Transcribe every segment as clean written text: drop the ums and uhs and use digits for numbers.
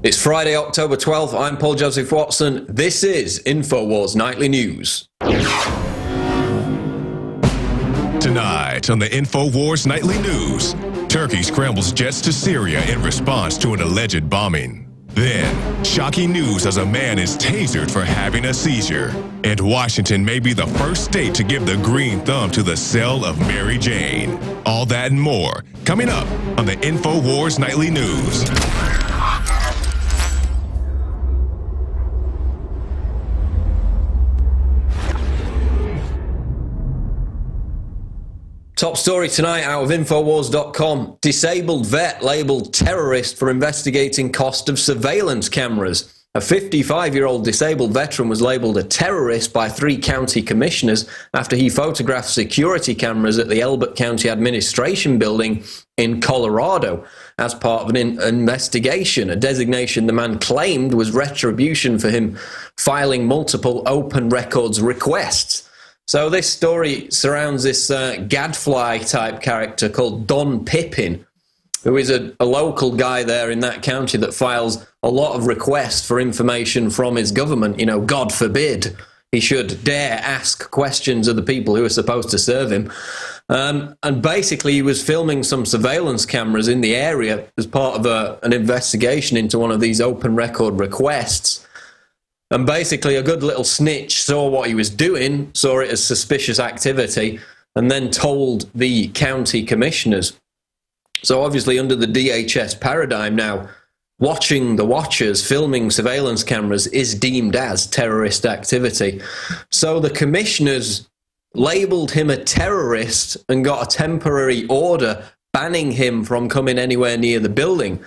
It's Friday, October 12th. I'm Paul Joseph Watson. This is Infowars Nightly News. Tonight on the Infowars Nightly News, Turkey scrambles jets to Syria in response to an alleged bombing. Then, shocking news as a man is tasered for having a seizure. And Washington may be the first state to give the green thumb to the sale of Mary Jane. All that and more coming up on the Infowars Nightly News. Top story tonight out of Infowars.com. Disabled vet labelled terrorist for investigating cost of surveillance cameras. A 55-year-old disabled veteran was labelled a terrorist by 3 county commissioners after he photographed security cameras at the Elbert County Administration Building in Colorado as part of an investigation, a designation the man claimed was retribution for him filing multiple open records requests. So this story surrounds this gadfly-type character called Don Pippin, who is a local guy there in that county that files a lot of requests for information from his government. You know, God forbid he should dare ask questions of the people who are supposed to serve him. And basically he was filming some surveillance cameras in the area as part of an investigation into one of these open record requests. And basically a good little snitch saw what he was doing, saw it as suspicious activity, and then told the county commissioners. So obviously under the DHS paradigm now, watching the watchers, filming surveillance cameras is deemed as terrorist activity. So the commissioners labelled him a terrorist and got a temporary order banning him from coming anywhere near the building.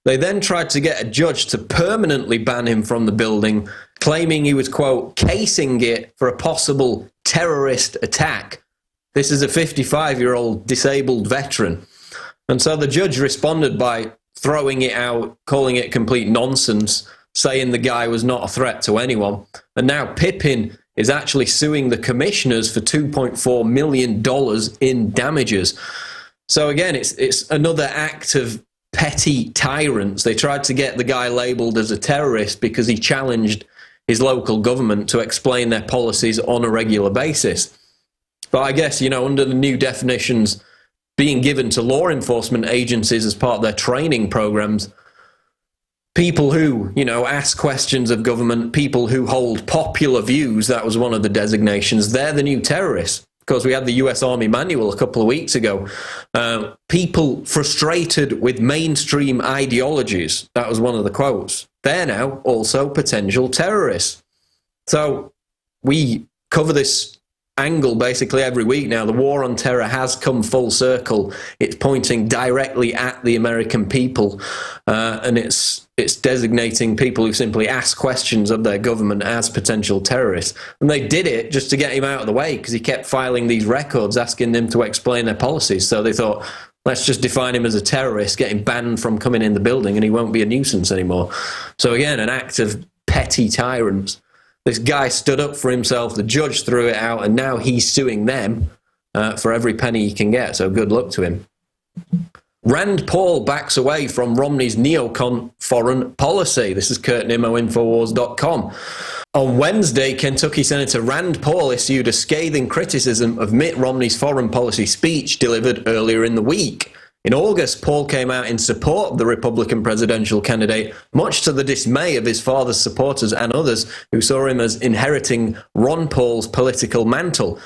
They then tried to get a judge to permanently ban him from the building, claiming he was, quote, casing it for a possible terrorist attack. This is a 55-year-old disabled veteran. And so the judge responded by throwing it out, calling it complete nonsense, saying the guy was not a threat to anyone. And now Pippin is actually suing the commissioners for $2.4 million in damages. So again, it's another act of petty tyrants. They tried to get the guy labelled as a terrorist because he challenged his local government to explain their policies on a regular basis. But I guess, you know, under the new definitions being given to law enforcement agencies as part of their training programs, people who, you know, ask questions of government, people who hold popular views, that was one of the designations, they're the new terrorists. Because we had the US Army manual a couple of weeks ago. People frustrated with mainstream ideologies, that was one of the quotes. They're now also potential terrorists. So we cover this angle basically every week now. The war on terror has come full circle. It's pointing directly at the American people, and it's designating people who simply ask questions of their government as potential terrorists. And they did it just to get him out of the way because he kept filing these records asking them to explain their policies. So they thought, let's just define him as a terrorist, get him banned from coming in the building, and he won't be a nuisance anymore. So again, an act of petty tyrants. This guy stood up for himself, the judge threw it out, and now he's suing them for every penny he can get. So good luck to him. Rand Paul backs away from Romney's neocon foreign policy. This is Kurt Nimmo, Infowars.com. On Wednesday, Kentucky Senator Rand Paul issued a scathing criticism of Mitt Romney's foreign policy speech delivered earlier in the week. In August, Paul came out in support of the Republican presidential candidate, much to the dismay of his father's supporters and others who saw him as inheriting Ron Paul's political mantle.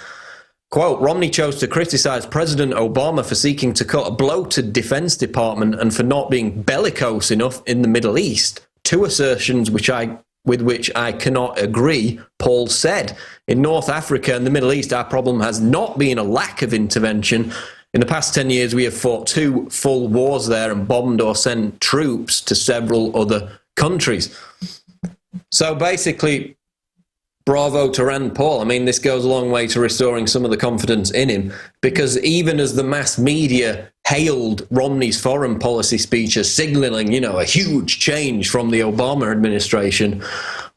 Quote, Romney chose to criticize President Obama for seeking to cut a bloated Defense Department and for not being bellicose enough in the Middle East. 2 assertions with which I cannot agree, Paul said. In North Africa and the Middle East, our problem has not been a lack of intervention. In the past 10 years, we have fought 2 full wars there and bombed or sent troops to several other countries. So basically, bravo to Rand Paul. I mean, this goes a long way to restoring some of the confidence in him, because even as the mass media hailed Romney's foreign policy speech as signaling, you know, a huge change from the Obama administration,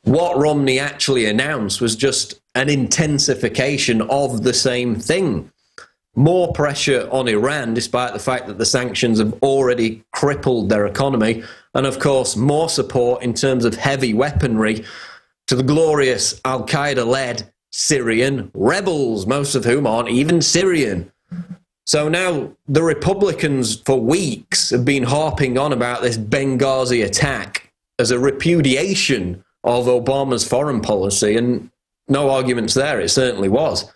what Romney actually announced was just an intensification of the same thing. More pressure on Iran, despite the fact that the sanctions have already crippled their economy. and of course more support in terms of heavy weaponry to the glorious Al-Qaeda-led Syrian rebels, most of whom aren't even Syrian. So now the Republicans for weeks have been harping on about this Benghazi attack as a repudiation of Obama's foreign policy, and no arguments there, it certainly was.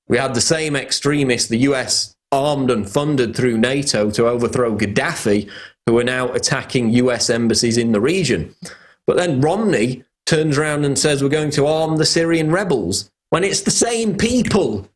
We had the same extremists the US armed and funded through NATO to overthrow Gaddafi, who are now attacking US embassies in the region. But then Romney turns around and says we're going to arm the Syrian rebels, when it's the same people.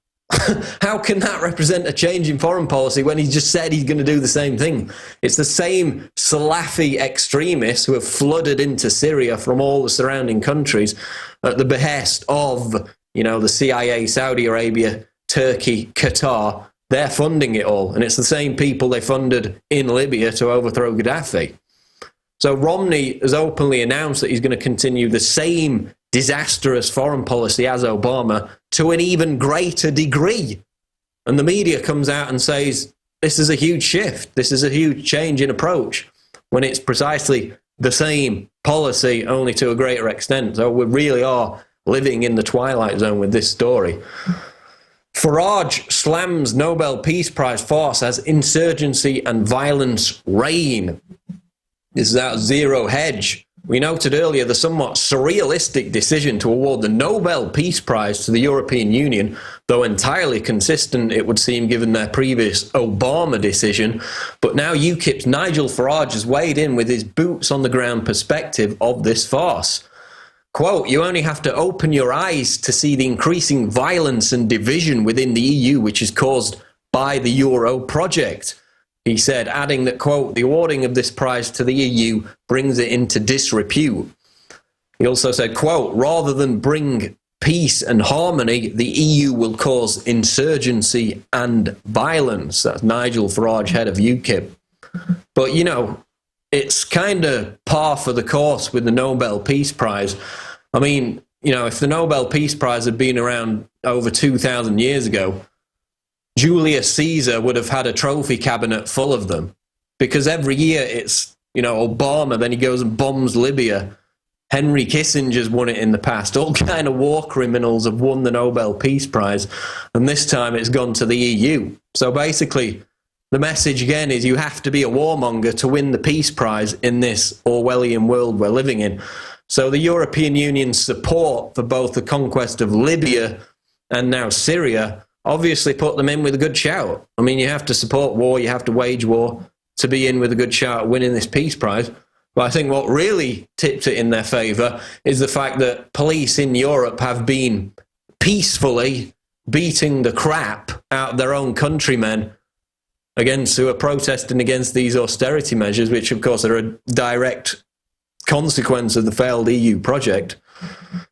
How can that represent a change in foreign policy when he just said he's going to do the same thing? It's the same Salafi extremists who have flooded into Syria from all the surrounding countries at the behest of, the CIA, Saudi Arabia, Turkey, Qatar. They're funding it all. And it's the same people they funded in Libya to overthrow Gaddafi. So Romney has openly announced that he's going to continue the same disastrous foreign policy as Obama to an even greater degree. And the media comes out and says, this is a huge shift. This is a huge change in approach, when it's precisely the same policy, only to a greater extent. So we really are living in the twilight zone with this story. Farage slams Nobel Peace Prize farce as insurgency and violence reign. This is out of Zero Hedge. We noted earlier the somewhat surrealistic decision to award the Nobel Peace Prize to the European Union, though entirely consistent, it would seem, given their previous Obama decision. But now UKIP's Nigel Farage has weighed in with his boots-on-the-ground perspective of this farce. Quote, you only have to open your eyes to see the increasing violence and division within the EU, which is caused by the Euro project. He said, adding that, quote, the awarding of this prize to the EU brings it into disrepute. He also said, quote, rather than bring peace and harmony, the EU will cause insurgency and violence. That's Nigel Farage, head of UKIP. But, it's kind of par for the course with the Nobel Peace Prize. I mean, if the Nobel Peace Prize had been around over 2,000 years ago, Julius Caesar would have had a trophy cabinet full of them, because every year it's, Obama, then he goes and bombs Libya. Henry Kissinger's won it in the past. All kind of war criminals have won the Nobel Peace Prize, and this time it's gone to the EU. So basically, the message again is you have to be a warmonger to win the Peace Prize in this Orwellian world we're living in. So the European Union's support for both the conquest of Libya and now Syria obviously put them in with a good shout. I mean, you have to support war, you have to wage war to be in with a good shout at winning this Peace Prize. But I think what really tipped it in their favour is the fact that police in Europe have been peacefully beating the crap out of their own countrymen who are protesting against these austerity measures, which of course are a direct consequence of the failed EU project.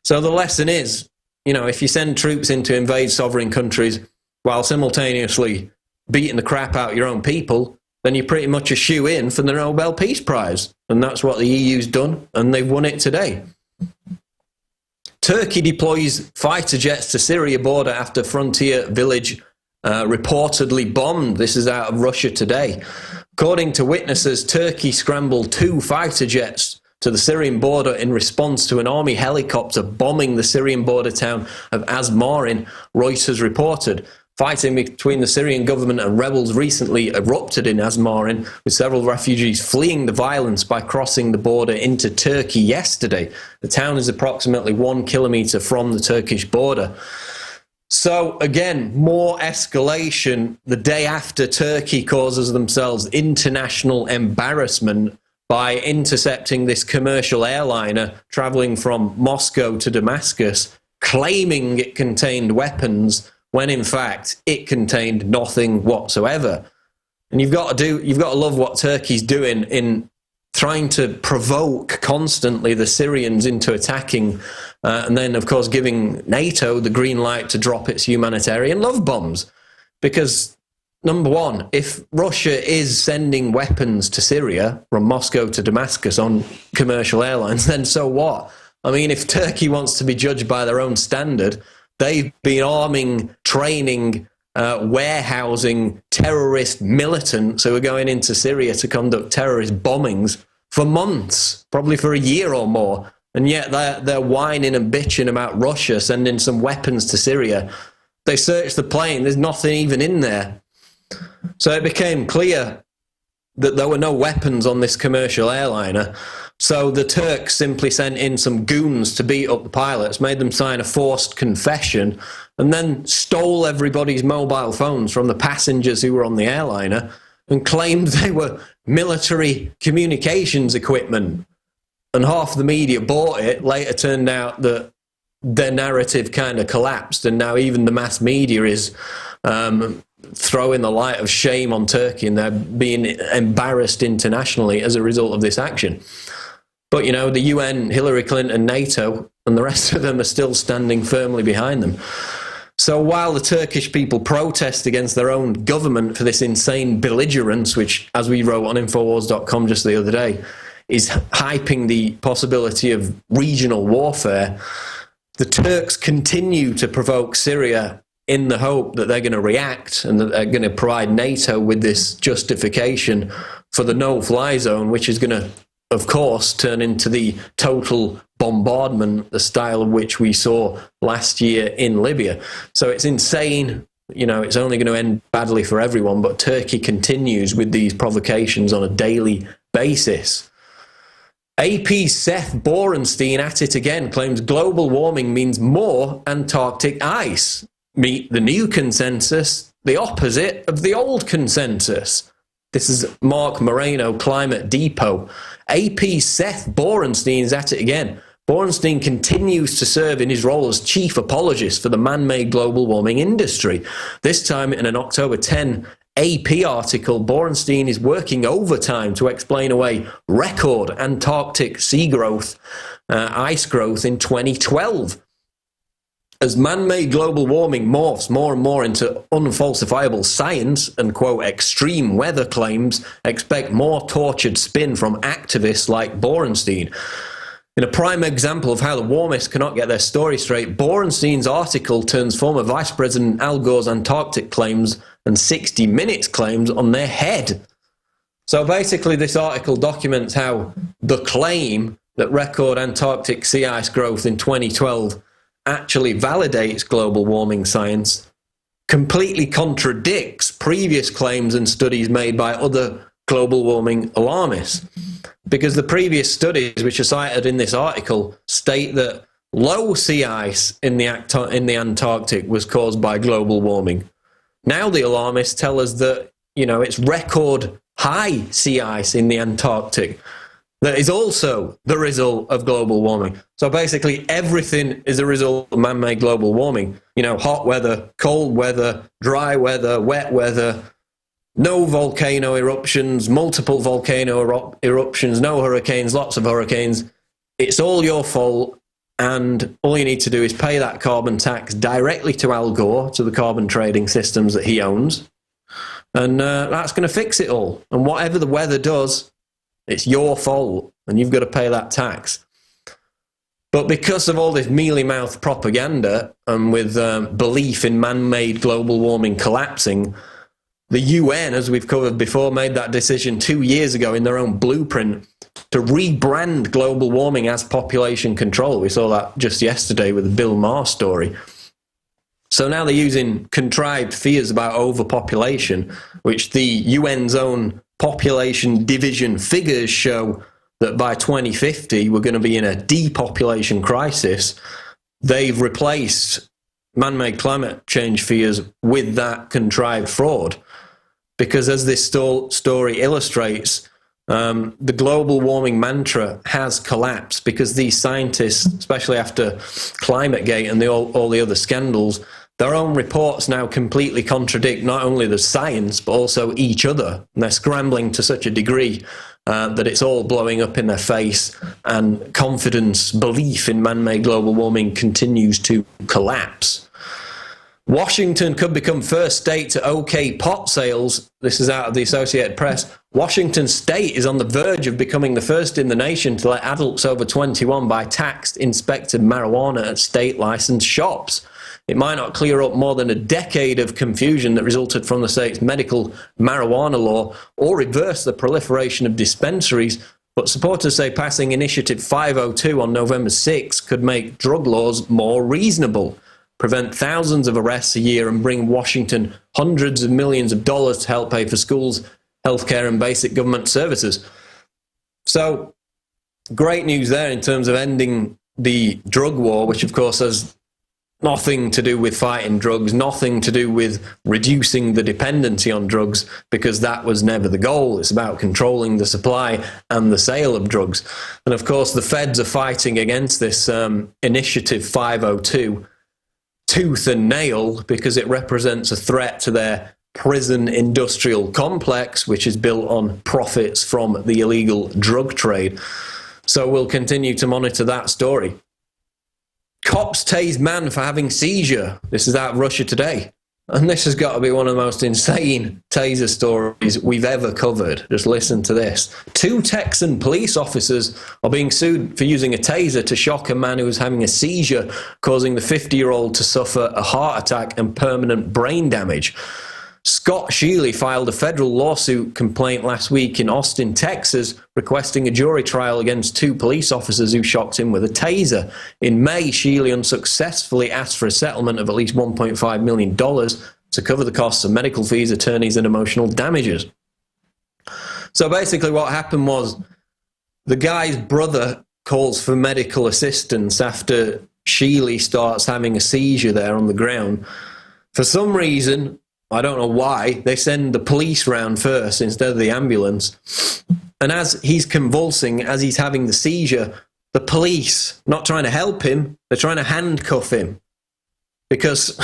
So the lesson is, if you send troops in to invade sovereign countries while simultaneously beating the crap out of your own people, then you're pretty much a shoe-in for the Nobel Peace Prize. And that's what the EU's done, and they've won it today. Turkey deploys fighter jets to Syria border after frontier village reportedly bombed. This is out of Russia Today. According to witnesses, Turkey scrambled 2 fighter jets to the Syrian border in response to an army helicopter bombing the Syrian border town of Azmarin, Reuters reported. Fighting between the Syrian government and rebels recently erupted in Azmarin, with several refugees fleeing the violence by crossing the border into Turkey yesterday. The town is approximately 1 kilometre from the Turkish border. So again, more escalation the day after Turkey causes themselves international embarrassment by intercepting this commercial airliner traveling from Moscow to Damascus, claiming it contained weapons when in fact it contained nothing whatsoever. And you've got to love what Turkey's doing in trying to provoke constantly the Syrians into attacking, and then of course giving NATO the green light to drop its humanitarian love bombs. Because number one, if Russia is sending weapons to Syria from Moscow to Damascus on commercial airlines, then so what? I mean, if Turkey wants to be judged by their own standard, they've been arming, training, warehousing terrorist militants who are going into Syria to conduct terrorist bombings for months, probably for a year or more. And yet they're whining and bitching about Russia sending some weapons to Syria. They searched the plane, there's nothing even in there. So it became clear that there were no weapons on this commercial airliner. So the Turks simply sent in some goons to beat up the pilots, made them sign a forced confession, and then stole everybody's mobile phones from the passengers who were on the airliner and claimed they were military communications equipment. And half the media bought it. Later turned out that their narrative kind of collapsed, and now even the mass media is throwing the light of shame on Turkey, and they're being embarrassed internationally as a result of this action. But, you know, the UN, Hillary Clinton, NATO, and the rest of them are still standing firmly behind them. So while the Turkish people protest against their own government for this insane belligerence, which, as we wrote on Infowars.com just the other day, is hyping the possibility of regional warfare, the Turks continue to provoke Syria in the hope that they're going to react and that they're going to provide NATO with this justification for the no-fly zone, which is going to, of course, turn into the total bombardment, the style of which we saw last year in Libya. So it's insane. You know, it's only going to end badly for everyone, but Turkey continues with these provocations on a daily basis. AP's Seth Borenstein at it again, claims global warming means more Antarctic ice. Meet the new consensus, the opposite of the old consensus. This is Mark Moreno, Climate Depot. AP's Seth Borenstein is at it again. Borenstein continues to serve in his role as chief apologist for the man-made global warming industry. This time in an October 10 AP article, Borenstein is working overtime to explain away record Antarctic sea growth, ice growth in 2012. As man-made global warming morphs more and more into unfalsifiable science and, quote, extreme weather claims, expect more tortured spin from activists like Borenstein. In a prime example of how the warmists cannot get their story straight, Borenstein's article turns former Vice President Al Gore's Antarctic claims and 60 Minutes claims on their head. So basically this article documents how the claim that record Antarctic sea ice growth in 2012 actually validates global warming science, completely contradicts previous claims and studies made by other global warming alarmists. Because the previous studies, which are cited in this article, state that low sea ice in the Antarctic was caused by global warming. Now the alarmists tell us that, you know, it's record high sea ice in the Antarctic that is also the result of global warming. So basically everything is a result of man-made global warming. You know, hot weather, cold weather, dry weather, wet weather, no volcano eruptions, multiple volcano eruptions, no hurricanes, lots of hurricanes. It's all your fault, and all you need to do is pay that carbon tax directly to Al Gore, to the carbon trading systems that he owns, and that's going to fix it all. And whatever the weather does, it's your fault, and you've got to pay that tax. But because of all this mealy-mouthed propaganda, and with belief in man-made global warming collapsing, the UN, as we've covered before, made that decision 2 years ago in their own blueprint to rebrand global warming as population control. We saw that just yesterday with the Bill Maher story. So now they're using contrived fears about overpopulation, which the UN's own population division figures show that by 2050 we're going to be in a depopulation crisis. They've replaced man-made climate change fears with that contrived fraud. Because as this story illustrates, the global warming mantra has collapsed because these scientists, especially after ClimateGate and all the other scandals, their own reports now completely contradict not only the science, but also each other. And they're scrambling to such a degree that it's all blowing up in their face, and confidence, belief in man-made global warming continues to collapse. Washington could become first state to okay pot sales. This is out of the Associated Press. Washington state is on the verge of becoming the first in the nation to let adults over 21 buy taxed, inspected marijuana at state licensed shops. It might not clear up more than a decade of confusion that resulted from the state's medical marijuana law, or reverse the proliferation of dispensaries, But supporters say passing Initiative 502 on November 6 could make drug laws more reasonable, prevent thousands of arrests a year, and bring Washington hundreds of millions of dollars to help pay for schools, healthcare, and basic government services. So, great news there in terms of ending the drug war, which of course has nothing to do with fighting drugs, nothing to do with reducing the dependency on drugs, because that was never the goal. It's about controlling the supply and the sale of drugs. And of course, the feds are fighting against this Initiative 502 tooth and nail, because it represents a threat to their prison industrial complex, which is built on profits from the illegal drug trade. So we'll continue to monitor that story. Cops tase man for having seizure. This is out of Russia Today. And this has got to be one of the most insane taser stories we've ever covered. Just listen to this. 2 Texan police officers are being sued for using a taser to shock a man who was having a seizure, causing the 50-year-old to suffer a heart attack and permanent brain damage. Scott Shealy filed a federal lawsuit complaint last week in Austin, Texas, requesting a jury trial against 2 police officers who shocked him with a taser. In May, Shealy unsuccessfully asked for a settlement of at least $1.5 million to cover the costs of medical fees, attorneys, and emotional damages. So basically what happened was the guy's brother calls for medical assistance after Shealy starts having a seizure there on the ground. For some reason, I don't know why, they send the police round first instead of the ambulance. And as he's convulsing, as he's having the seizure, the police, not trying to help him, they're trying to handcuff him. Because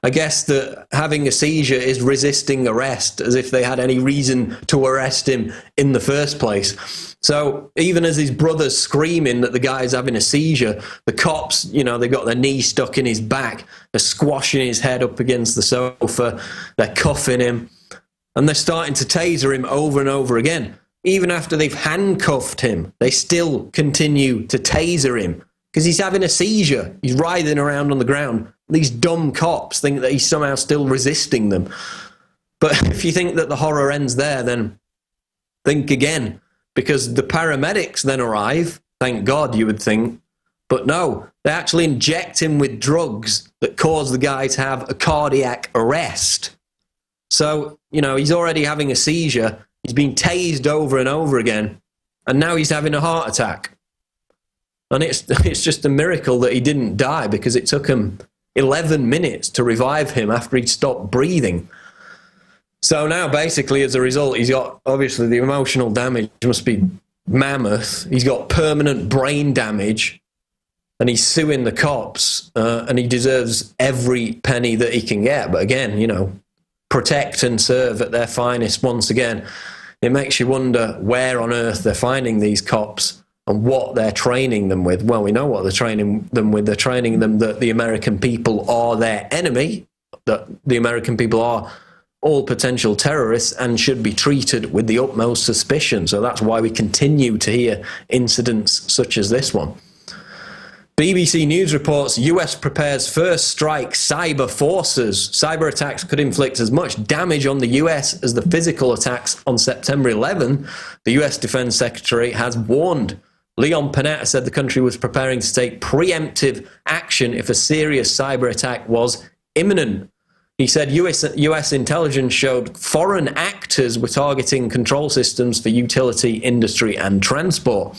I guess that having a seizure is resisting arrest, as if they had any reason to arrest him in the first place. So even as his brother's screaming that the guy's having a seizure, the cops, they've got their knee stuck in his back, they're squashing his head up against the sofa, they're cuffing him, and they're starting to taser him over and over again. Even after they've handcuffed him, they still continue to taser him because he's having a seizure. He's writhing around on the ground. These dumb cops think that he's somehow still resisting them. But if you think that the horror ends there, then think again. Because the paramedics then arrive, thank God you would think, but no, they actually inject him with drugs that cause the guy to have a cardiac arrest. So, he's already having a seizure, he's been tased over and over again, and now he's having a heart attack. And it's just a miracle that he didn't die, because it took him 11 minutes to revive him after he'd stopped breathing. So now, basically, as a result, he's got, obviously, the emotional damage must be mammoth. He's got permanent brain damage, and he's suing the cops, and he deserves every penny that he can get. But again, protect and serve at their finest once again. It makes you wonder where on earth they're finding these cops and what they're training them with. Well, we know what they're training them with. They're training them that the American people are their enemy, that the American people are all potential terrorists and should be treated with the utmost suspicion. So that's why we continue to hear incidents such as this one. BBC News reports US prepares first strike cyber forces. Cyber attacks could inflict as much damage on the US as the physical attacks on September 11. The US Defense Secretary has warned. Leon Panetta said the country was preparing to take preemptive action if a serious cyber attack was imminent. He said US intelligence showed foreign actors were targeting control systems for utility, industry, and transport.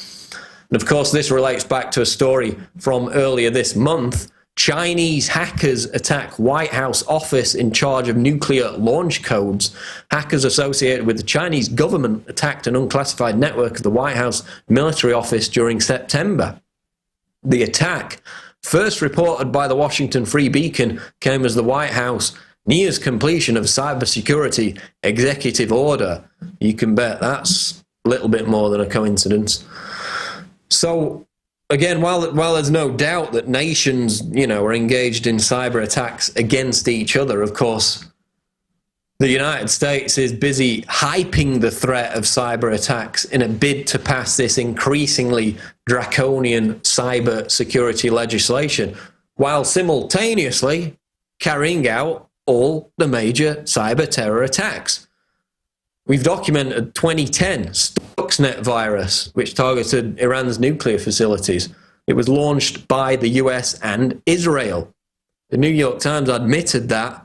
And of course, this relates back to a story from earlier this month. Chinese hackers attack White House office in charge of nuclear launch codes. Hackers associated with the Chinese government attacked an unclassified network of the White House military office during September. The attack, first reported by the Washington Free Beacon, came as the White House nears completion of cybersecurity executive order. You can bet that's a little bit more than a coincidence. So, again, while there's no doubt that nations, are engaged in cyber attacks against each other, of course, the United States is busy hyping the threat of cyber attacks in a bid to pass this increasingly draconian cyber security legislation, while simultaneously carrying out all the major cyber terror attacks. We've documented 2010 Stuxnet virus, which targeted Iran's nuclear facilities. It was launched by the US and Israel. The New York Times admitted that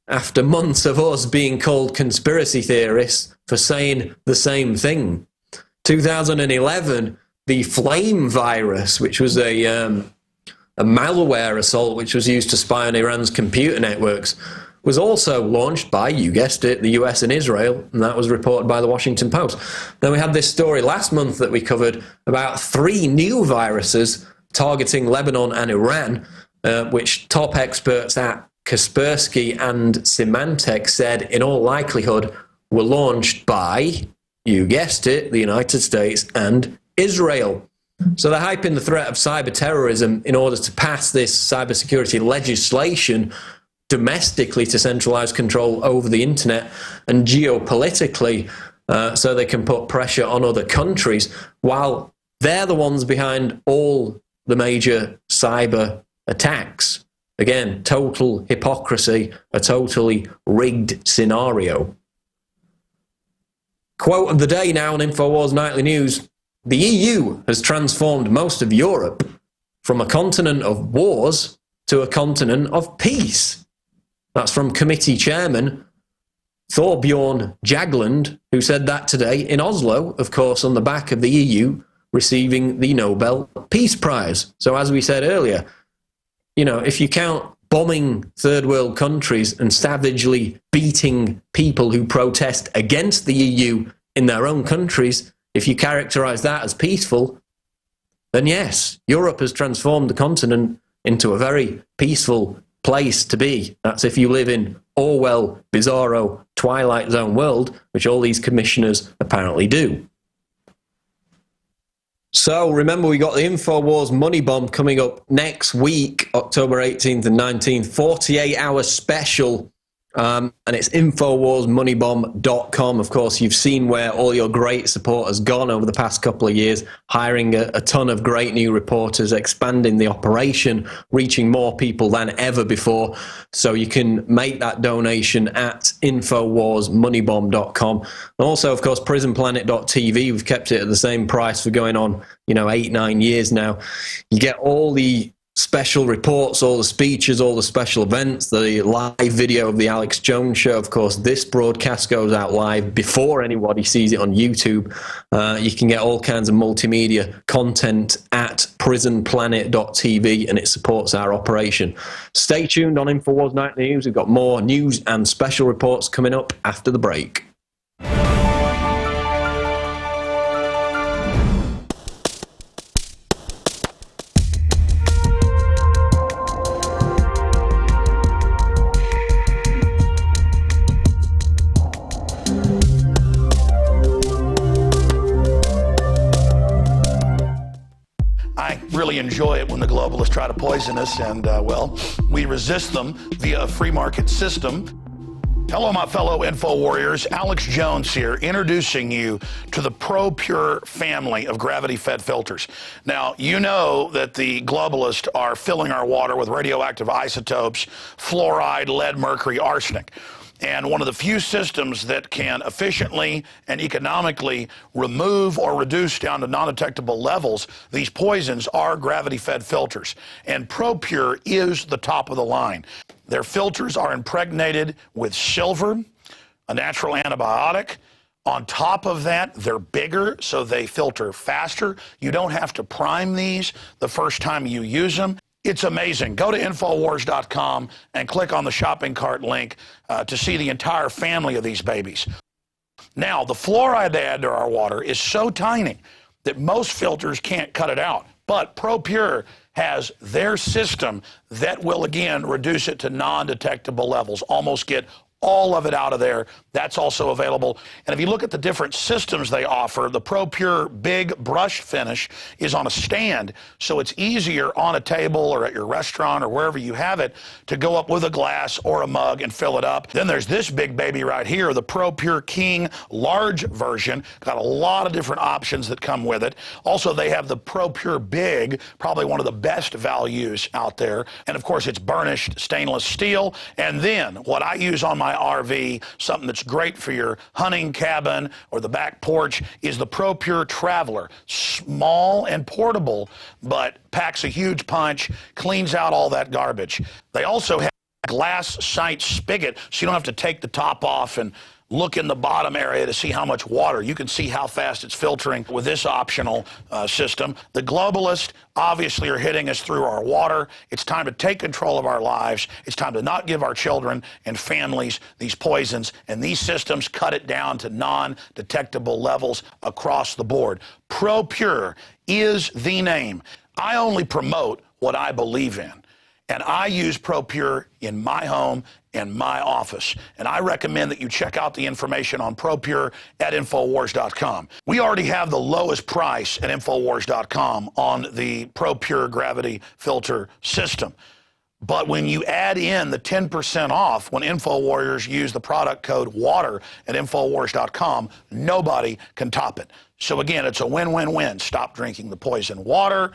after months of us being called conspiracy theorists for saying the same thing. 2011, the Flame virus, which was a malware assault which was used to spy on Iran's computer networks, was also launched by, you guessed it, the US and Israel, and that was reported by the Washington Post. Then we had this story last month that we covered about 3 new viruses targeting Lebanon and Iran, which top experts at Kaspersky and Symantec said in all likelihood were launched by, you guessed it, the United States and Israel. So they're hyping the threat of cyber terrorism in order to pass this cybersecurity legislation domestically to centralize control over the internet, and geopolitically so they can put pressure on other countries, while they're the ones behind all the major cyber attacks. Again, total hypocrisy, a totally rigged scenario. Quote of the day now on Infowars Nightly News: the EU has transformed most of Europe from a continent of wars to a continent of peace. That's from committee chairman Thorbjorn Jagland, who said that today in Oslo, of course, on the back of the EU receiving the Nobel Peace Prize. So as we said earlier, you know, if you count bombing third world countries and savagely beating people who protest against the EU in their own countries, if you characterize that as peaceful, then yes, Europe has transformed the continent into a very peaceful place to be. That's if you live in Orwell, Bizarro, Twilight Zone world, which all these commissioners apparently do. So remember, we got the Infowars Money Bomb coming up next week, October 18th and 19th, 48-hour special. And it's InfowarsMoneyBomb.com. Of course, you've seen where all your great support has gone over the past couple of years, hiring a ton of great new reporters, expanding the operation, reaching more people than ever before. So you can make that donation at InfowarsMoneyBomb.com. And also, of course, PrisonPlanet.tv. We've kept it at the same price for going on, 8-9 years now. You get all the special reports, all the speeches, all the special events, the live video of the Alex Jones Show. Of course, this broadcast goes out live before anybody sees it on YouTube. You can get all kinds of multimedia content at prisonplanet.tv, and it supports our operation. Stay tuned on Infowars Nightly News. We've got more news and special reports coming up after the break. Really enjoy it when the globalists try to poison us, and well, we resist them via a free market system. Hello, my fellow Info Warriors. Alex Jones here, introducing you to the ProPure family of gravity-fed filters. Now, you know that the globalists are filling our water with radioactive isotopes, fluoride, lead, mercury, arsenic. And one of the few systems that can efficiently and economically remove or reduce down to non-detectable levels these poisons are gravity-fed filters. And ProPure is the top of the line. Their filters are impregnated with silver, a natural antibiotic. On top of that, they're bigger, so they filter faster. You don't have to prime these the first time you use them. It's amazing. Go to Infowars.com and click on the shopping cart link to see the entire family of these babies. Now, the fluoride they add to our water is so tiny that most filters can't cut it out. But ProPure has their system that will, again, reduce it to non-detectable levels, almost get all of it out of there. That's also available. And if you look at the different systems they offer, the ProPure Big Brush Finish is on a stand, so it's easier on a table or at your restaurant or wherever you have it to go up with a glass or a mug and fill it up. Then there's this big baby right here, the ProPure King large version. Got a lot of different options that come with it. Also, they have the ProPure Big, probably one of the best values out there. And of course, it's burnished stainless steel. And then what I use on my RV, something that's great for your hunting cabin or the back porch, is the ProPure Traveler. Small and portable, but packs a huge punch, cleans out all that garbage. They also have a glass sight spigot, so you don't have to take the top off and look in the bottom area to see how much water. You can see how fast it's filtering with this optional system. The globalists obviously are hitting us through our water. It's time to take control of our lives. It's time to not give our children and families these poisons, and these systems cut it down to non-detectable levels across the board. ProPure is the name. I only promote what I believe in, and I use ProPure in my home and my office. And I recommend that you check out the information on ProPure at Infowars.com. We already have the lowest price at Infowars.com on the ProPure gravity filter system. But when you add in the 10% off when InfoWarriors use the product code WATER at Infowars.com, nobody can top it. So again, it's a win-win-win. Stop drinking the poison water,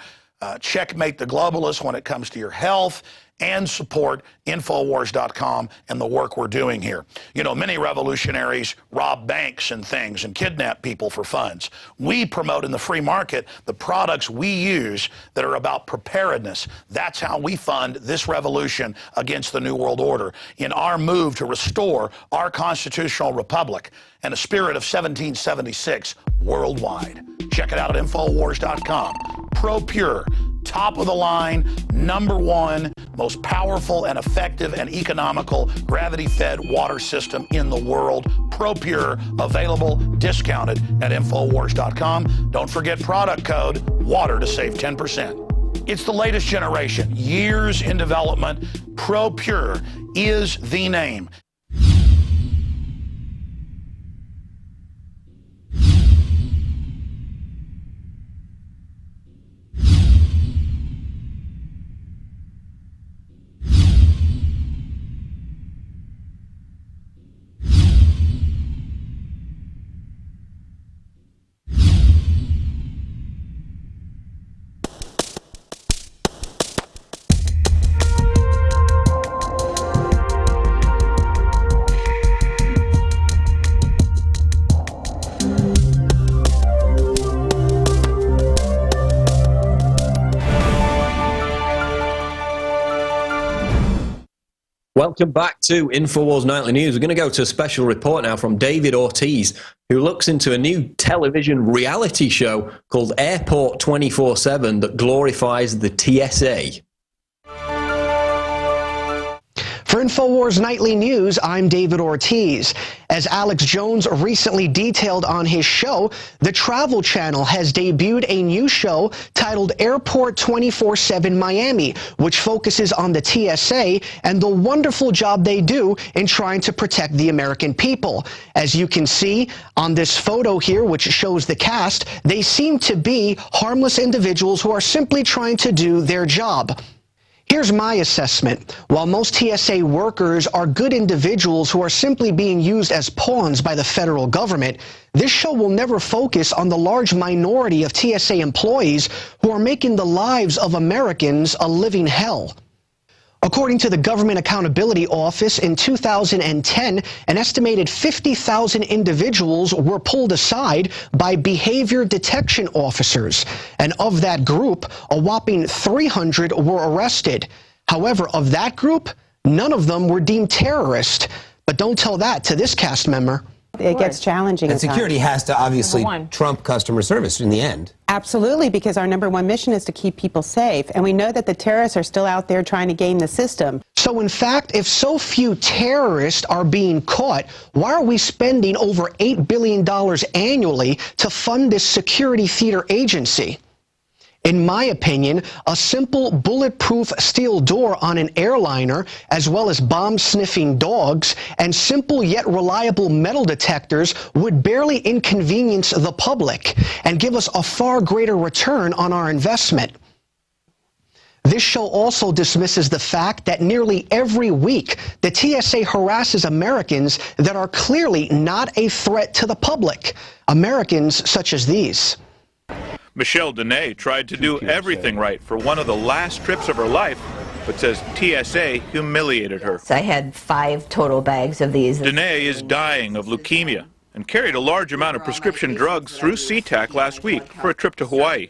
checkmate the globalists when it comes to your health, and support Infowars.com and the work we're doing here. You know, many revolutionaries rob banks and things and kidnap people for funds. We promote in the free market the products we use that are about preparedness. That's how we fund this revolution against the New World Order in our move to restore our constitutional republic and the spirit of 1776 worldwide. Check it out at Infowars.com. ProPure, top of the line, #1, most powerful and effective and economical gravity-fed water system in the world. ProPure, available, discounted at Infowars.com. Don't forget product code WATER to save 10%. It's the latest generation, years in development. ProPure is the name. Welcome back to Infowars Nightly News. We're going to go to a special report now from David Ortiz, who looks into a new television reality show called Airport 24/7 that glorifies the TSA. For Infowars Nightly News, I'm David Ortiz. As Alex Jones recently detailed on his show, the Travel Channel has debuted a new show titled Airport 24/7 Miami, which focuses on the TSA and the wonderful job they do in trying to protect the American people. As you can see on this photo here, which shows the cast, they seem to be harmless individuals who are simply trying to do their job. Here's my assessment. While most TSA workers are good individuals who are simply being used as pawns by the federal government, this show will never focus on the large minority of TSA employees who are making the lives of Americans a living hell. According to the Government Accountability Office, in 2010, an estimated 50,000 individuals were pulled aside by behavior detection officers. And of that group, a whopping 300 were arrested. However, of that group, none of them were deemed terrorist. But don't tell that to this cast member. It gets challenging. And security has to obviously trump customer service in the end. Absolutely, because our #1 mission is to keep people safe. And we know that the terrorists are still out there trying to game the system. So in fact, if so few terrorists are being caught, why are we spending over $8 billion annually to fund this security theater agency? In my opinion, a simple bulletproof steel door on an airliner, as well as bomb-sniffing dogs, and simple yet reliable metal detectors would barely inconvenience the public and give us a far greater return on our investment. This show also dismisses the fact that nearly every week the TSA harasses Americans that are clearly not a threat to the public, Americans such as these. Michelle Dene tried to do everything right for one of the last trips of her life, but says TSA humiliated her. I had 5 total bags of these. Danae is dying of leukemia and carried a large amount of prescription drugs through SeaTac last week for a trip to Hawaii.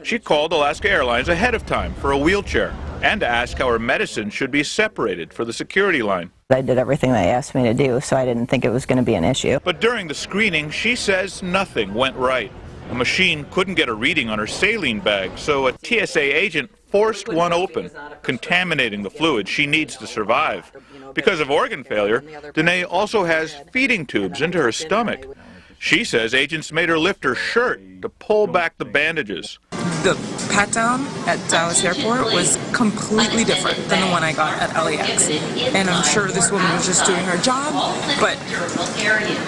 She called Alaska Airlines ahead of time for a wheelchair and to ask how her medicine should be separated for the security line. I did everything they asked me to do, so I didn't think it was going to be an issue. But during the screening, she says nothing went right. A machine couldn't get a reading on her saline bag, so a TSA agent forced one open, contaminating the fluid she needs to survive. Because of organ failure, Danae also has feeding tubes into her stomach. She says agents made her lift her shirt to pull back the bandages. The pat down at Dallas Airport was completely different than the one I got at LAX. And I'm sure this woman was just doing her job, but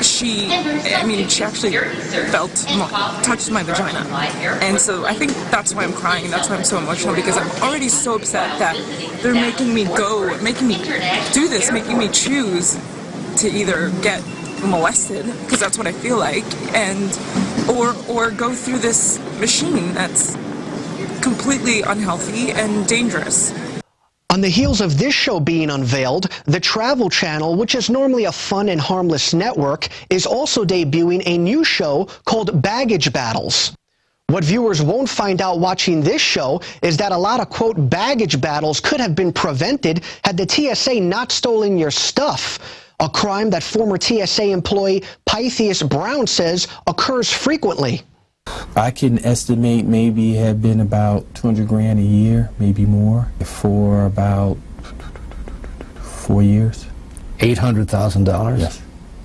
she actually touched my vagina. And so I think that's why I'm crying, and that's why I'm so emotional, because I'm already so upset that they're making me do this, making me choose to either get molested, because that's what I feel like, and or go through this machine that's completely unhealthy and dangerous. On the heels of this show being unveiled, the Travel Channel, which is normally a fun and harmless network, is also debuting a new show called Baggage Battles. What viewers won't find out watching this show is that a lot of, quote, baggage battles could have been prevented had the TSA not stolen your stuff, a crime that former TSA employee Pythias Brown says occurs frequently. I can estimate maybe have been about 200 grand a year, maybe more, for about 4 years. $800,000? Yes.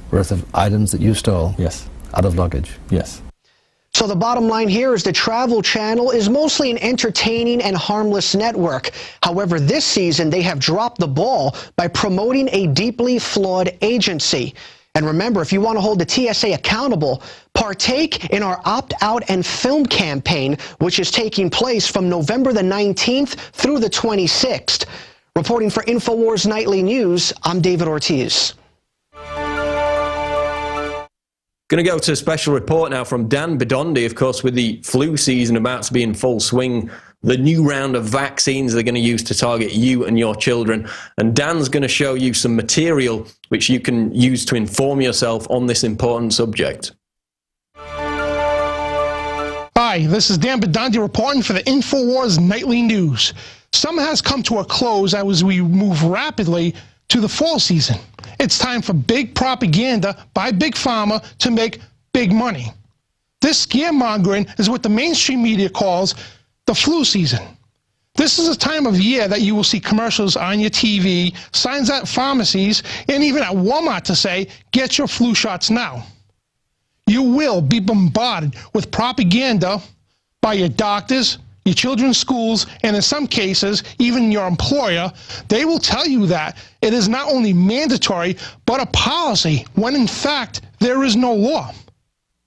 Worth of items that you stole? Yes. Out of luggage? Yes. So the bottom line here is the Travel Channel is mostly an entertaining and harmless network. However, this season they have dropped the ball by promoting a deeply flawed agency. And remember, if you want to hold the TSA accountable, partake in our Opt-Out and Film campaign, which is taking place from November the 19th through the 26th. Reporting for Infowars Nightly News, I'm David Ortiz. Going to go to a special report now from Dan Bidondi, of course, with the flu season about to be in full swing. The new round of vaccines they're going to use to target you and your children. And Dan's going to show you some material which you can use to inform yourself on this important subject. Hi, this is Dan Bidondi reporting for the Infowars Nightly News. Summer has come to a close as we move rapidly to the fall season. It's time for big propaganda by Big Pharma to make big money. This scaremongering is what the mainstream media calls the flu season. This is a time of year that you will see commercials on your TV, signs at pharmacies, and even at Walmart to say, get your flu shots now. You will be bombarded with propaganda by your doctors, your children's schools, and in some cases, even your employer. They will tell you that it is not only mandatory, but a policy, when in fact, there is no law.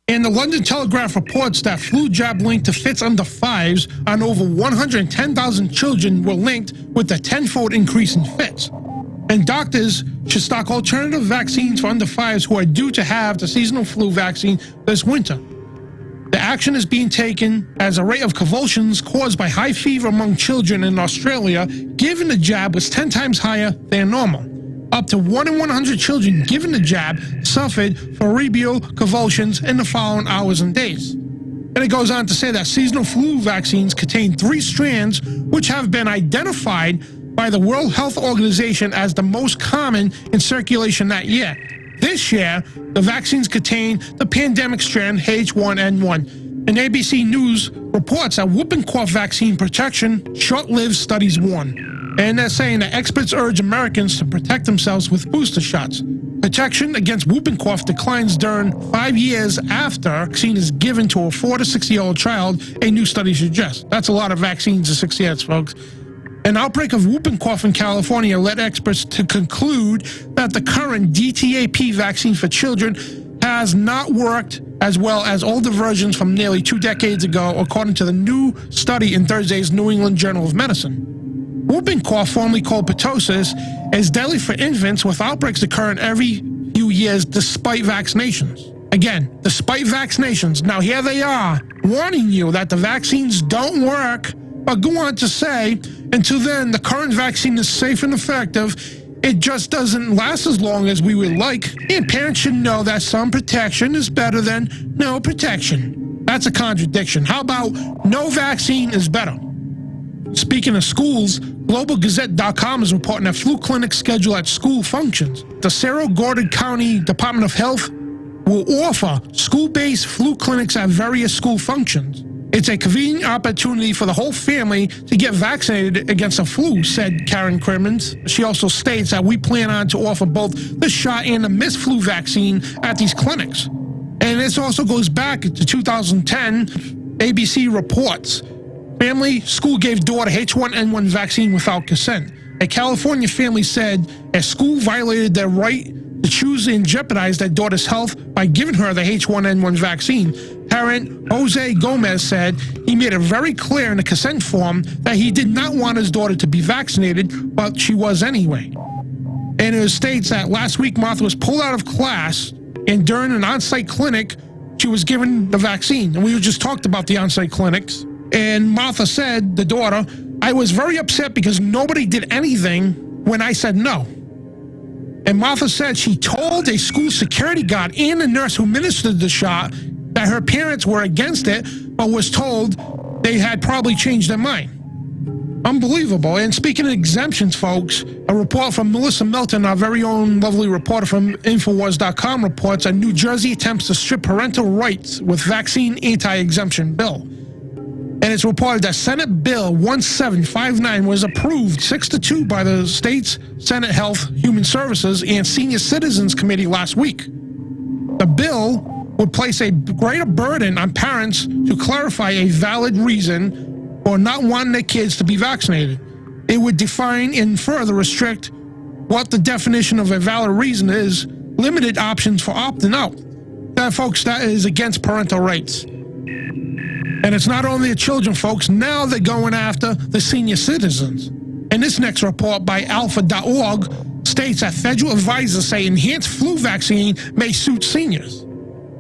And the London Telegraph reports that flu jab linked to fits under 5s on over 110,000 children were linked with a 10-fold increase in fits. And doctors should stock alternative vaccines for under 5s who are due to have the seasonal flu vaccine this winter. The action is being taken as a rate of convulsions caused by high fever among children in Australia given the jab was 10 times higher than normal. Up to 1 in 100 children given the jab suffered cerebral convulsions in the following hours and days. And it goes on to say that seasonal flu vaccines contain 3 strands which have been identified by the World Health Organization as the most common in circulation that year. This year, the vaccines contain the pandemic strand H1N1. And ABC News reports that whooping cough vaccine protection short-lived studies warn. And they're saying that experts urge Americans to protect themselves with booster shots. Protection against whooping cough declines during 5 years after vaccine is given to a 4 to 6-year-old child, a new study suggests. That's a lot of vaccines at 6 years, folks. An outbreak of whooping cough in California led experts to conclude that the current DTaP vaccine for children has not worked as well as older versions from nearly 2 decades ago, according to the new study in Thursday's New England Journal of Medicine. Whooping cough, formerly called pertussis, is deadly for infants, with outbreaks occurring every few years despite vaccinations. Again, despite vaccinations. Now here they are, warning you that the vaccines don't work, but go on to say Until then, the current vaccine is safe and effective. It just doesn't last as long as we would like. And parents should know that some protection is better than no protection. That's a contradiction. How about no vaccine is better? Speaking of schools, GlobalGazette.com is reporting that flu clinics scheduled at school functions. The Cerro Gordo County Department of Health will offer school-based flu clinics at various school functions. It's a convenient opportunity for the whole family to get vaccinated against the flu, said Karen Crimmins. She also states that we plan on to offer both the shot and the missed flu vaccine at these clinics. And this also goes back to 2010. ABC reports, family, school gave daughter H1N1 vaccine without consent. A California family said a school violated their right to choose and jeopardize their daughter's health by giving her the H1N1 vaccine. Parent Jose Gomez said he made it very clear in the consent form that he did not want his daughter to be vaccinated, but she was anyway. And it states that last week Martha was pulled out of class, and during an on-site clinic, she was given the vaccine. And we just talked about the on-site clinics. And Martha said, the daughter, I was very upset because nobody did anything when I said no. And Martha said she told a school security guard and a nurse who administered the shot that her parents were against it, but was told they had probably changed their mind. Unbelievable. And speaking of exemptions, folks, a report from Melissa Melton, our very own lovely reporter from Infowars.com, reports that New Jersey attempts to strip parental rights with vaccine anti-exemption bill. And it's reported that Senate Bill 1759 was approved 6-2 by the state's Senate Health, Human Services, and Senior Citizens Committee last week. The bill would place a greater burden on parents to clarify a valid reason for not wanting their kids to be vaccinated. It would define and further restrict what the definition of a valid reason is, limited options for opting out. That, folks, that is against parental rights. And it's not only the children, folks. Now they're going after the senior citizens. And this next report by alpha.org states that federal advisors say enhanced flu vaccine may suit seniors.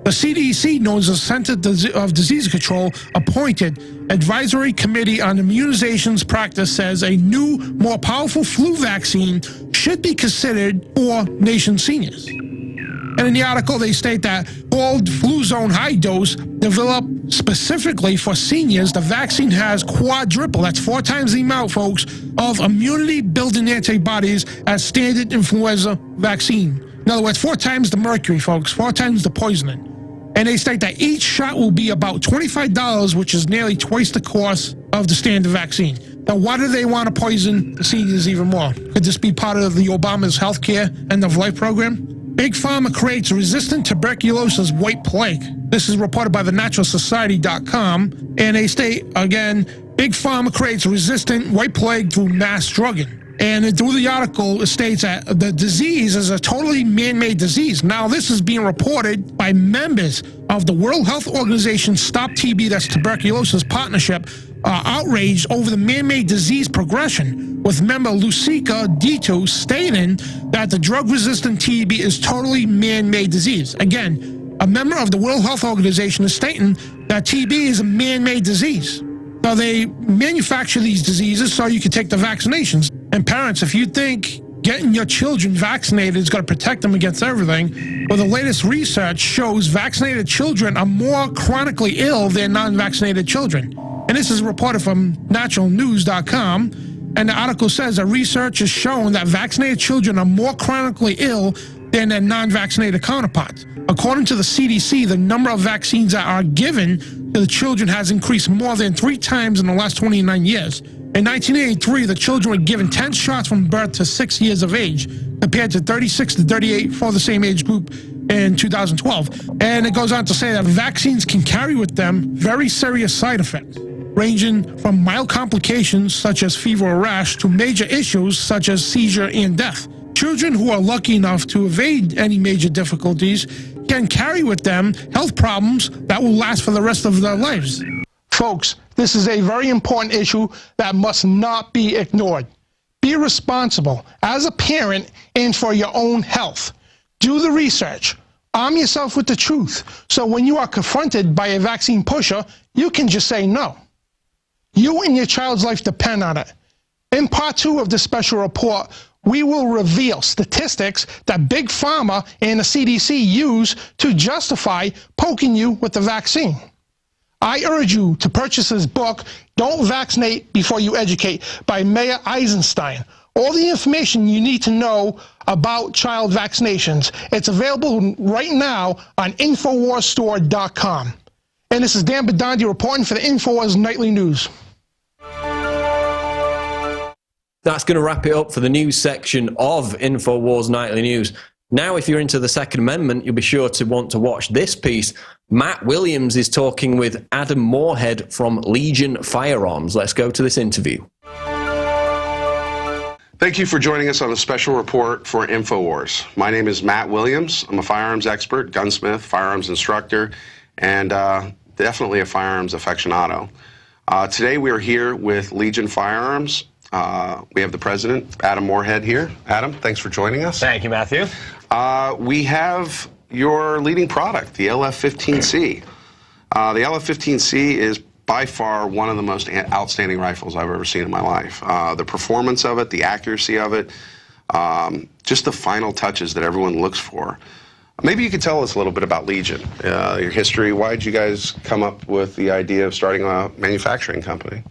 The CDC, known as the Center of Disease Control, appointed Advisory Committee on Immunizations Practice says a new, more powerful flu vaccine should be considered for nation seniors. And in the article, they state that called Fluzone High Dose, developed specifically for seniors, the vaccine has quadruple, that's 4 times the amount, folks, of immunity-building antibodies as standard influenza vaccine. In other words, 4 times the mercury, folks, 4 times the poisoning. And they state that each shot will be about $25, which is nearly twice the cost of the standard vaccine. Now, why do they want to poison the seniors even more? Could this be part of the Obama's healthcare end of life program? Big Pharma creates resistant tuberculosis white plague. This is reported by the naturalsociety.com. And they state, again, Big Pharma creates resistant white plague through mass drugging. And through the article, it states that the disease is a totally man-made disease. Now, this is being reported by members of the World Health Organization Stop TB, that's Tuberculosis Partnership, outraged over the man-made disease progression, with member Lucica Dito stating that the drug-resistant TB is totally man-made disease. Again, a member of the World Health Organization is stating that TB is a man-made disease. So they manufacture these diseases so you can take the vaccinations. And parents, if you think getting your children vaccinated is going to protect them against everything, well, the latest research shows vaccinated children are more chronically ill than non-vaccinated children. And this is reported from naturalnews.com. And the article says that research has shown that vaccinated children are more chronically ill than their non-vaccinated counterparts. According to the CDC, the number of vaccines that are given to the children has increased more than 3 times in the last 29 years. In 1983, the children were given 10 shots from birth to 6 years of age, compared to 36 to 38 for the same age group in 2012. And it goes on to say that vaccines can carry with them very serious side effects, ranging from mild complications such as fever or rash to major issues such as seizure and death. Children who are lucky enough to evade any major difficulties can carry with them health problems that will last for the rest of their lives. Folks, this is a very important issue that must not be ignored. Be responsible as a parent and for your own health. Do the research. Arm yourself with the truth, so when you are confronted by a vaccine pusher, you can just say no. You and your child's life depend on it. In part 2 of this special report, we will reveal statistics that Big Pharma and the CDC use to justify poking you with the vaccine. I urge you to purchase this book, Don't Vaccinate Before You Educate, by Mayor Eisenstein. All the information you need to know about child vaccinations. It's available right now on InfoWarsStore.com. And this is Dan Bedandi reporting for the Infowars Nightly News. That's going to wrap it up for the news section of Infowars Nightly News. Now, if you're into the Second Amendment, you'll be sure to want to watch this piece. Matt Williams is talking with Adam Morehead from Legion Firearms. Let's go to this interview. Thank you for joining us on a special report for Infowars. My name is Matt Williams. I'm a firearms expert, gunsmith, firearms instructor, and definitely a firearms aficionado. Today we are here with Legion Firearms. We have the president, Adam Morehead, here. Adam, thanks for joining us. Thank you, Matthew. We have your leading product, the LF-15C. The LF-15C is by far one of the most outstanding rifles I've ever seen in my life. The performance of it, the accuracy of it, just the final touches that everyone looks for. Maybe you could tell us a little bit about Legion, your history. Why did you guys come up with the idea of starting a manufacturing company?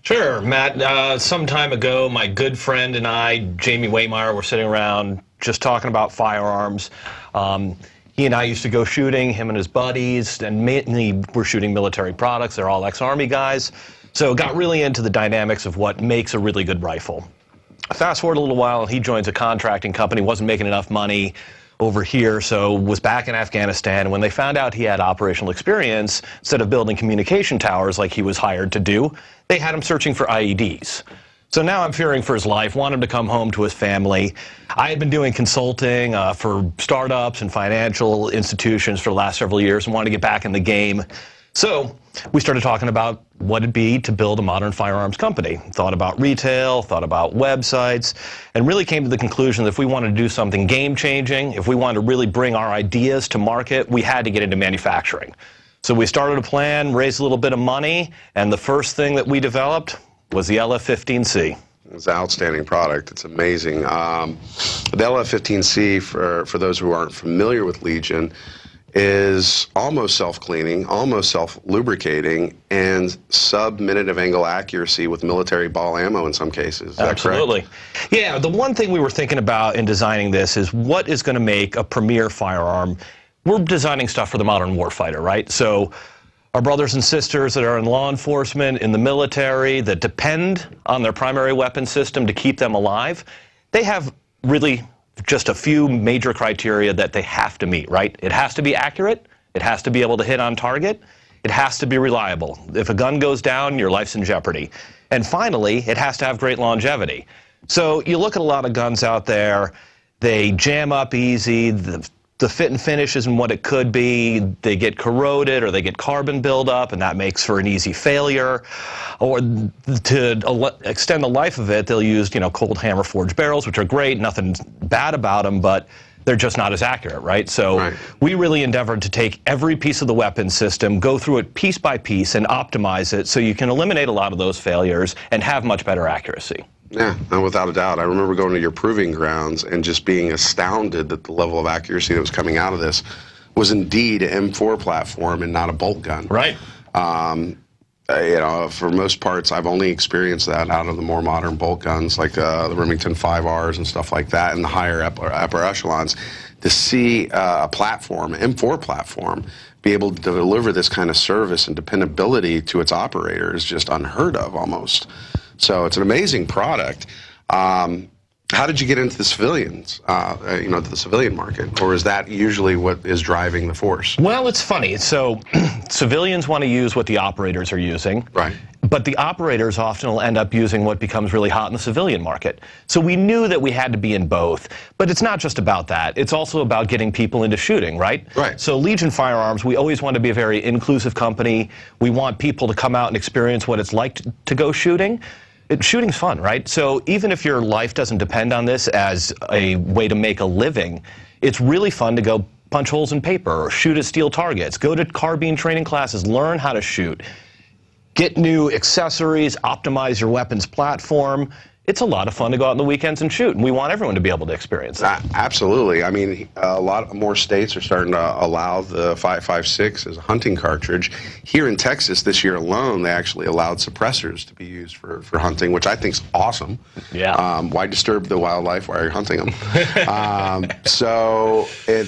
Sure, Matt. Some time ago, my good friend and I, Jamie Waymeyer, were sitting around just talking about firearms. He and I used to go shooting, him and his buddies, and mainly we're shooting military products. They're all ex-Army guys. So got really into the dynamics of what makes a really good rifle. Fast forward a little while, and he joins a contracting company, wasn't making enough money over here, so was back in Afghanistan. When they found out he had operational experience, instead of building communication towers like he was hired to do, they had him searching for IEDs. So now I'm fearing for his life, want him to come home to his family. I had been doing consulting for startups and financial institutions for the last several years and wanted to get back in the game. So we started talking about what it'd be to build a modern firearms company. Thought about retail, thought about websites, and really came to the conclusion that if we wanted to do something game-changing, if we wanted to really bring our ideas to market, we had to get into manufacturing. So we started a plan, raised a little bit of money, and the first thing that we developed was the LF-15C. It's an outstanding product. It's amazing. The LF-15C, for those who aren't familiar with Legion, is almost self-cleaning, almost self-lubricating, and sub-minute of angle accuracy with military ball ammo in some cases. Is that Absolutely. correct? Yeah, the one thing we were thinking about in designing this is what is going to make a premier firearm. We're designing stuff for the modern warfighter, right? So our brothers and sisters that are in law enforcement, in the military, that depend on their primary weapon system to keep them alive, they have really just a few major criteria that they have to meet, right? It has to be accurate, it has to be able to hit on target, it has to be reliable. If a gun goes down, your life's in jeopardy. And finally, it has to have great longevity. So you look at a lot of guns out there, they jam up easy, the fit and finish isn't what it could be, they get corroded or they get carbon buildup, and that makes for an easy failure. Or to extend the life of it, they'll use, cold hammer forged barrels, which are great, nothing bad about them, but they're just not as accurate, right? So we really endeavored to take every piece of the weapon system, go through it piece by piece, and optimize it so you can eliminate a lot of those failures and have much better accuracy. Yeah, without a doubt. I remember going to your proving grounds and just being astounded that the level of accuracy that was coming out of this was indeed an M4 platform and not a bolt gun. Right. For most parts, I've only experienced that out of the more modern bolt guns like the Remington 5Rs and stuff like that, and the higher upper echelons. To see a platform, an M4 platform, be able to deliver this kind of service and dependability to its operator is just unheard of almost. So it's an amazing product. How did you get into the civilians, to the civilian market? Or is that usually what is driving the force? Well, it's funny. So civilians want to use what the operators are using. Right. But the operators often will end up using what becomes really hot in the civilian market. So we knew that we had to be in both. But it's not just about that. It's also about getting people into shooting, right? Right. So Legion Firearms, we always want to be a very inclusive company. We want people to come out and experience what it's like to go shooting. Shooting's fun, right? So even if your life doesn't depend on this as a way to make a living, it's really fun to go punch holes in paper or shoot at steel targets, go to carbine training classes, learn how to shoot, get new accessories, optimize your weapons platform, it's a lot of fun to go out on the weekends and shoot, and we want everyone to be able to experience that. Absolutely. I mean, a lot more states are starting to allow the 5.56 as a hunting cartridge. Here in Texas this year alone, they actually allowed suppressors to be used for hunting, which I think is awesome. Yeah. Why disturb the wildlife while you're hunting them?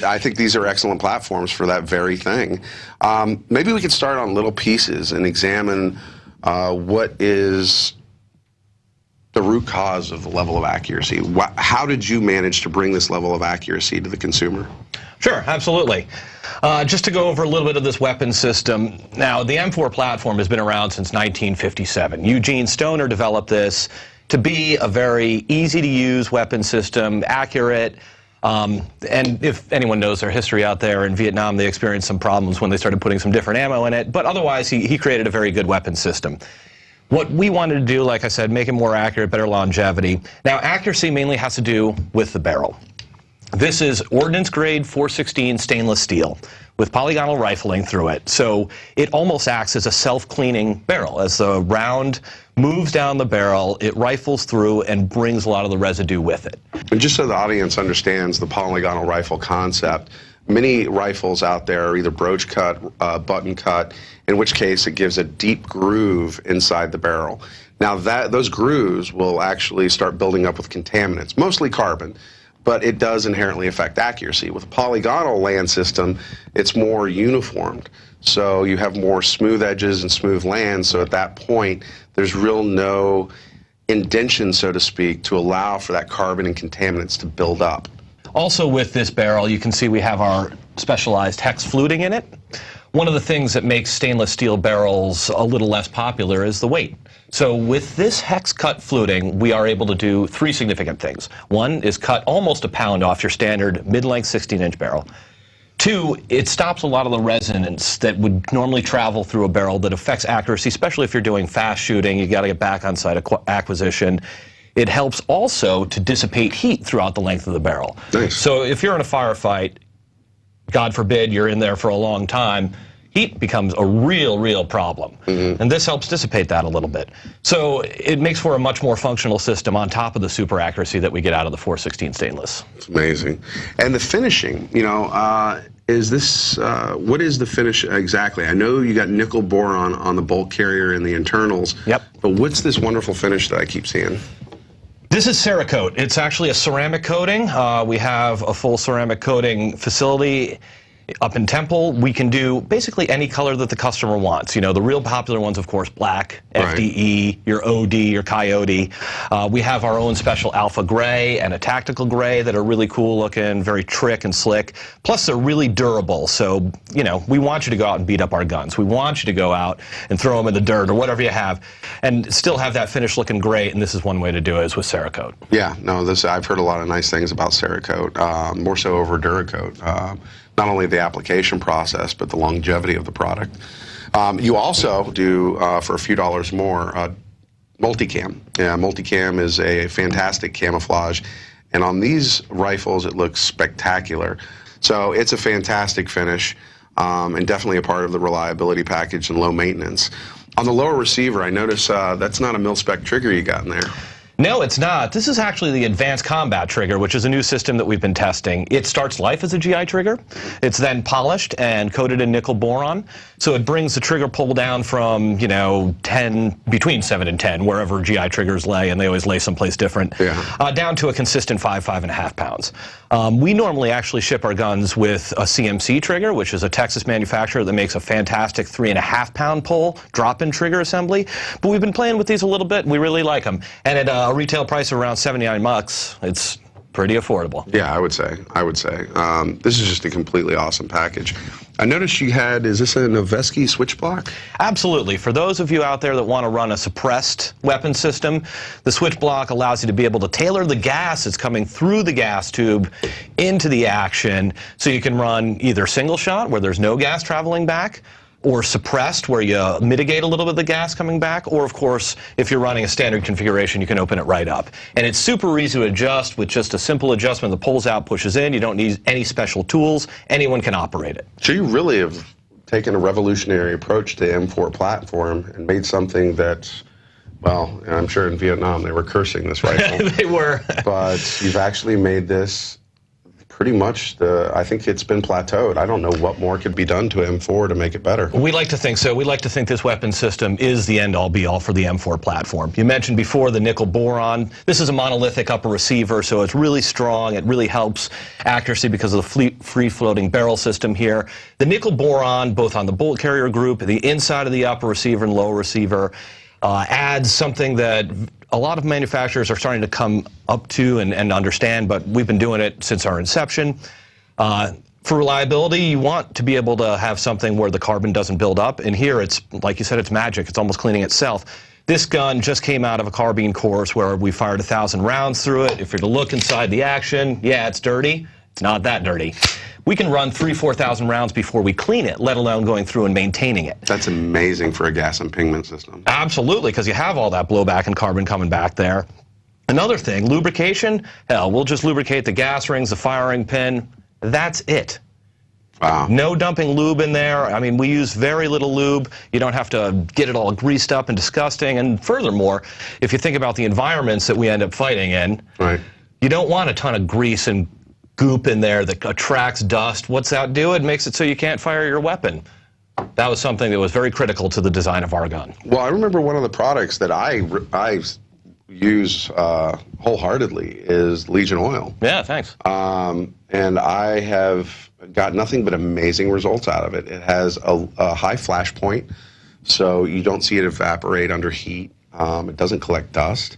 I think these are excellent platforms for that very thing. Maybe we could start on little pieces and examine what is the root cause of the level of accuracy. How did you manage to bring this level of accuracy to the consumer? Sure, absolutely. Just to go over a little bit of this weapon system. Now, the M4 platform has been around since 1957. Eugene Stoner developed this to be a very easy-to-use weapon system, accurate. And if anyone knows their history out there, in Vietnam they experienced some problems when they started putting some different ammo in it. But otherwise, he created a very good weapon system. What we wanted to do, like I said, make it more accurate, better longevity. Now, accuracy mainly has to do with the barrel. This is ordnance grade 416 stainless steel with polygonal rifling through it. So it almost acts as a self-cleaning barrel. As the round moves down the barrel, it rifles through and brings a lot of the residue with it. And just so the audience understands the polygonal rifle concept, many rifles out there are either broach cut, button cut, in which case it gives a deep groove inside the barrel. Now those grooves will actually start building up with contaminants, mostly carbon, but it does inherently affect accuracy. With a polygonal land system, it's more uniformed. So you have more smooth edges and smooth land, so at that point, there's no indention, so to speak, to allow for that carbon and contaminants to build up. Also with this barrel, you can see we have our specialized hex fluting in it. One of the things that makes stainless steel barrels a little less popular is the weight. So with this hex cut fluting, we are able to do three significant things. One is cut almost a pound off your standard mid-length 16-inch barrel. Two, it stops a lot of the resonance that would normally travel through a barrel that affects accuracy, especially if you're doing fast shooting, you got to get back on site acquisition. It helps also to dissipate heat throughout the length of the barrel. Nice. So if you're in a firefight, God forbid you're in there for a long time, heat becomes a real problem. And this helps dissipate that a little bit. So it makes for a much more functional system on top of the super accuracy that we get out of the 416 stainless. It's amazing. And the finishing, you know, is this, what is the finish exactly? I know you got nickel boron on the bolt carrier and the internals. Yep. But what's this wonderful finish that I keep seeing? This is Cerakote. It's actually a ceramic coating. We have a full ceramic coating facility up in Temple. We can do basically any color that the customer wants. You know, the real popular ones, of course, black, FDE, your OD, your Coyote. We have our own special alpha gray and a tactical gray that are really cool looking, very trick and slick. Plus, they're really durable. So, you know, we want you to go out and beat up our guns. We want you to go out and throw them in the dirt or whatever you have and still have that finish looking great. And this is one way to do it is with Cerakote. Yeah, no, I've heard a lot of nice things about Cerakote, more so over Duracote. Not only the application process, but the longevity of the product. You also do, for a few dollars more, multicam. Yeah, multicam is a fantastic camouflage, and on these rifles it looks spectacular. So it's a fantastic finish, and definitely a part of the reliability package and low maintenance. On the lower receiver, I notice that's not a mil-spec trigger you got in there. No, it's not. This is actually the Advanced Combat Trigger, which is a new system that we've been testing. It starts life as a GI trigger. It's then polished and coated in nickel boron. So it brings the trigger pull down from, you know, 10, between 7 and 10, wherever GI triggers lay, and they always lay someplace different, down to a consistent 5.5 pounds. We normally actually ship our guns with a CMC trigger, which is a Texas manufacturer that makes a fantastic 3.5 pound pull drop-in trigger assembly. But we've been playing with these a little bit, and we really like them. And at a retail price of around $79, it's pretty affordable. Yeah, I would say. This is just a completely awesome package. I noticed you had, is this a Noveske switch block? Absolutely. For those of you out there that want to run a suppressed weapon system, the switch block allows you to be able to tailor the gas that's coming through the gas tube into the action, so you can run either single shot, where there's no gas traveling back, or suppressed, where you mitigate a little bit of the gas coming back, or of course, if you're running a standard configuration, you can open it right up. And it's super easy to adjust with just a simple adjustment. The pulls out, pushes in. You don't need any special tools. Anyone can operate it. So you really have taken a revolutionary approach to the M4 platform and made something that well, I'm sure in Vietnam they were cursing this rifle. They were. But you've actually made this pretty much I think it's been plateaued. I don't know what more could be done to M4 to make it better. We like to think so. We like to think this weapon system is the end-all be-all for the M4 platform. You mentioned before the nickel boron. This is a monolithic upper receiver, so it's really strong. It really helps accuracy because of the free-floating barrel system here. The nickel boron, both on the bolt carrier group, the inside of the upper receiver and lower receiver, adds something that a lot of manufacturers are starting to come up to and understand, but we've been doing it since our inception. For reliability, you want to be able to have something where the carbon doesn't build up, and here it's, like you said, it's magic. It's almost cleaning itself. This gun just came out of a carbine course where we fired 1,000 rounds through it. If you're to look inside the action, yeah, it's dirty. It's not that dirty. We can run 3,000 to 4,000 rounds before we clean it, let alone going through and maintaining it. That's amazing for a gas impingement system. Absolutely, because you have all that blowback and carbon coming back there. Another thing, lubrication, hell, we'll just lubricate the gas rings, the firing pin. That's it. Wow. No dumping lube in there. I mean, we use very little lube. You don't have to get it all greased up and disgusting. And furthermore, if you think about the environments that we end up fighting in, right, you don't want a ton of grease and goop in there that attracts dust. What's that do? It makes it so you can't fire your weapon. That was something that was very critical to the design of our gun. Well, I remember one of the products that I use wholeheartedly is Legion oil. Yeah, thanks. And I have got nothing but amazing results out of it. It has a high flash point, so you don't see it evaporate under heat. It doesn't collect dust.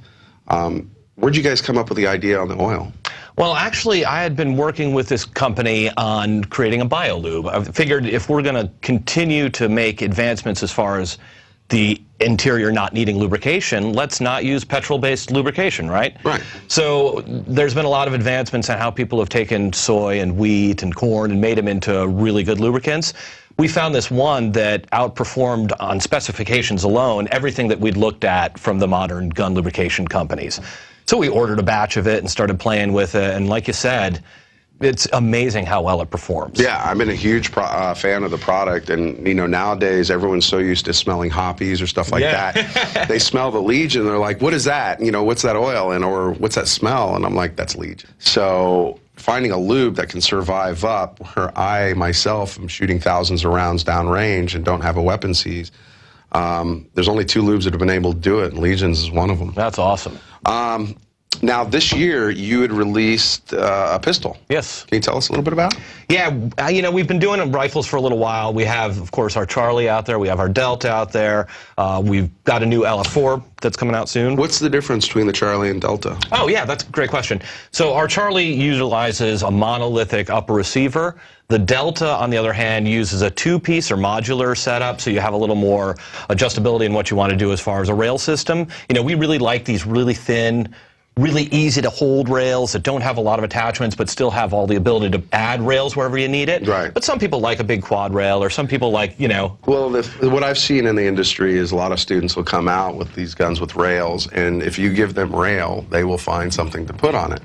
Where'd you guys come up with the idea on the oil? Well, actually, I had been working with this company on creating a biolube. I figured if we're going to continue to make advancements as far as the interior not needing lubrication, let's not use petrol-based lubrication, right? Right. So there's been a lot of advancements in how people have taken soy and wheat and corn and made them into really good lubricants. We found this one that outperformed on specifications alone everything that we'd looked at from the modern gun lubrication companies. So we ordered a batch of it and started playing with it, and like you said, it's amazing how well it performs. Yeah, I've been a huge fan of the product, and you know, nowadays everyone's so used to smelling hoppies or stuff like that. They smell the Legion, they're like, what is that? You know, what's that oil in, or what's that smell? And I'm like, that's Legion. So finding a lube that can survive up, where I myself am shooting thousands of rounds downrange and don't have a weapon seize, there's only 2 lubes that have been able to do it, and Legion's is one of them. That's awesome. Now, this year, you had released a pistol. Yes. Can you tell us a little bit about it? Yeah, you know, we've been doing rifles for a little while. We have, of course, our Charlie out there. We have our Delta out there. We've got a new LF4 that's coming out soon. What's the difference between the Charlie and Delta? Oh, yeah, that's a great question. So our Charlie utilizes a monolithic upper receiver. The Delta, on the other hand, uses a 2-piece or modular setup, so you have a little more adjustability in what you want to do as far as a rail system. You know, we really like these really thin, really easy to hold rails that don't have a lot of attachments but still have all the ability to add rails wherever you need it. Right. But some people like a big quad rail, or some people like, you know. Well, what I've seen in the industry is a lot of students will come out with these guns with rails, and if you give them rail, they will find something to put on it.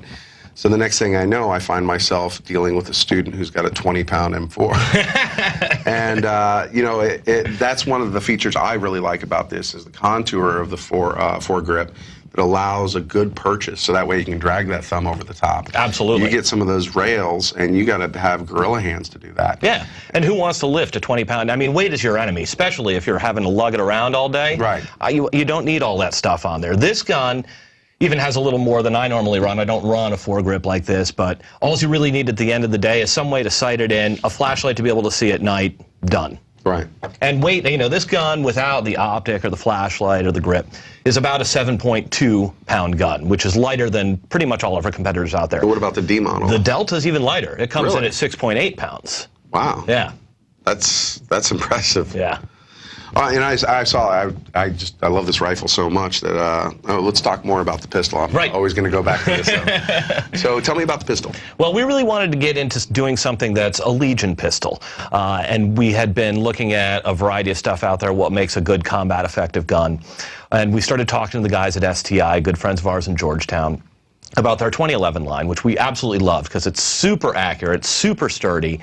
So the next thing I know, I find myself dealing with a student who's got a 20-pound M4. And, you know, that's one of the features I really like about this is the contour of the foregrip. It allows a good purchase, so that way you can drag that thumb over the top. Absolutely. You get some of those rails, and you got to have gorilla hands to do that. Yeah, and who wants to lift a 20-pound? I mean, weight is your enemy, especially if you're having to lug it around all day. Right. You don't need all that stuff on there. This gun even has a little more than I normally run. I don't run a foregrip like this, but all you really need at the end of the day is some way to sight it in, a flashlight to be able to see at night, done. Right. And weight, you know, this gun without the optic or the flashlight or the grip is about a 7.2-pound gun, which is lighter than pretty much all of our competitors out there. But what about the D model? The Delta's even lighter. It comes Really? in at 6.8 pounds. Wow. Yeah. That's impressive. Yeah. And I love this rifle so much that let's talk more about the pistol. I'm always going to go back to this. So tell me about the pistol. Well, we really wanted to get into doing something that's a Legion pistol, and we had been looking at a variety of stuff out there, what makes a good combat effective gun, and we started talking to the guys at STI, good friends of ours in Georgetown, about their 2011 line, which we absolutely love because it's super accurate, super sturdy.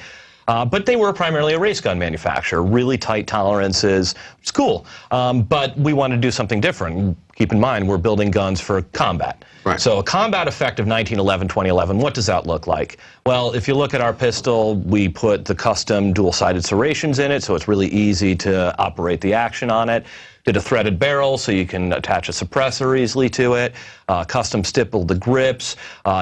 But they were primarily a race gun manufacturer, really tight tolerances. It's cool. But we wanted to do something different. keep in mind, we're building guns for combat. Right. So a combat effective 1911-2011, what does that look like? Well, if you look at our pistol, we put the custom dual-sided serrations in it, so it's really easy to operate the action on it. Did a threaded barrel, so you can attach a suppressor easily to it. Custom stippled the grips.